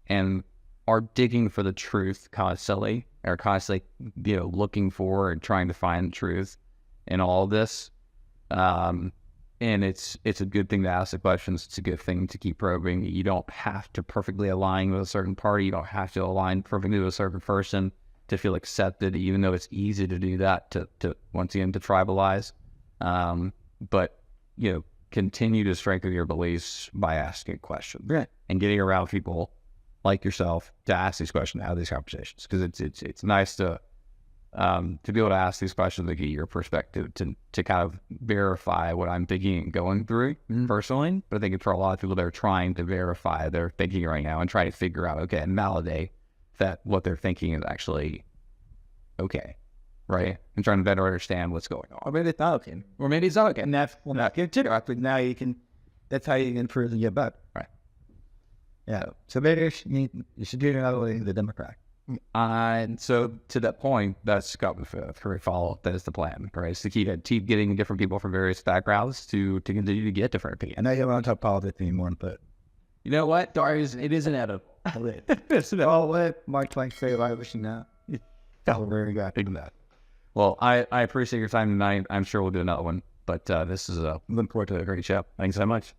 and are digging for the truth constantly, or constantly, looking for and trying to find truth in all of this. And it's a good thing to ask the questions. It's a good thing to keep probing. You don't have to perfectly align with a certain party. You don't have to align perfectly with a certain person to feel accepted, even though it's easy to do that, to once again, to tribalize. But, continue to strengthen your beliefs by asking questions and getting around people like yourself to ask these questions, have these conversations. Because it's nice to to be able to ask these questions to get your perspective to kind of verify what I'm thinking and going through personally. But I think for a lot of people that are trying to verify their thinking right now and try to figure out, okay, and validate that what they're thinking is actually okay, right? And trying to better understand what's going on. Or maybe it's not okay. Or maybe it's not okay. And that's not good too. But now you can, that's how you can improve and get better. Right. Yeah. So maybe you should do another way the Democrat. And so to that point, that's got for a follow-up. That is the plan, right? Is to keep getting different people from various backgrounds to continue to get different opinions. I know you don't want to talk politics anymore, but you know what, Darius, it is inevitable. Oh, what Mark Twain say about wishing that? Oh, very good. Well, I appreciate your time tonight. I'm sure we'll do another one, but this is looking forward to a great show. Thanks so much.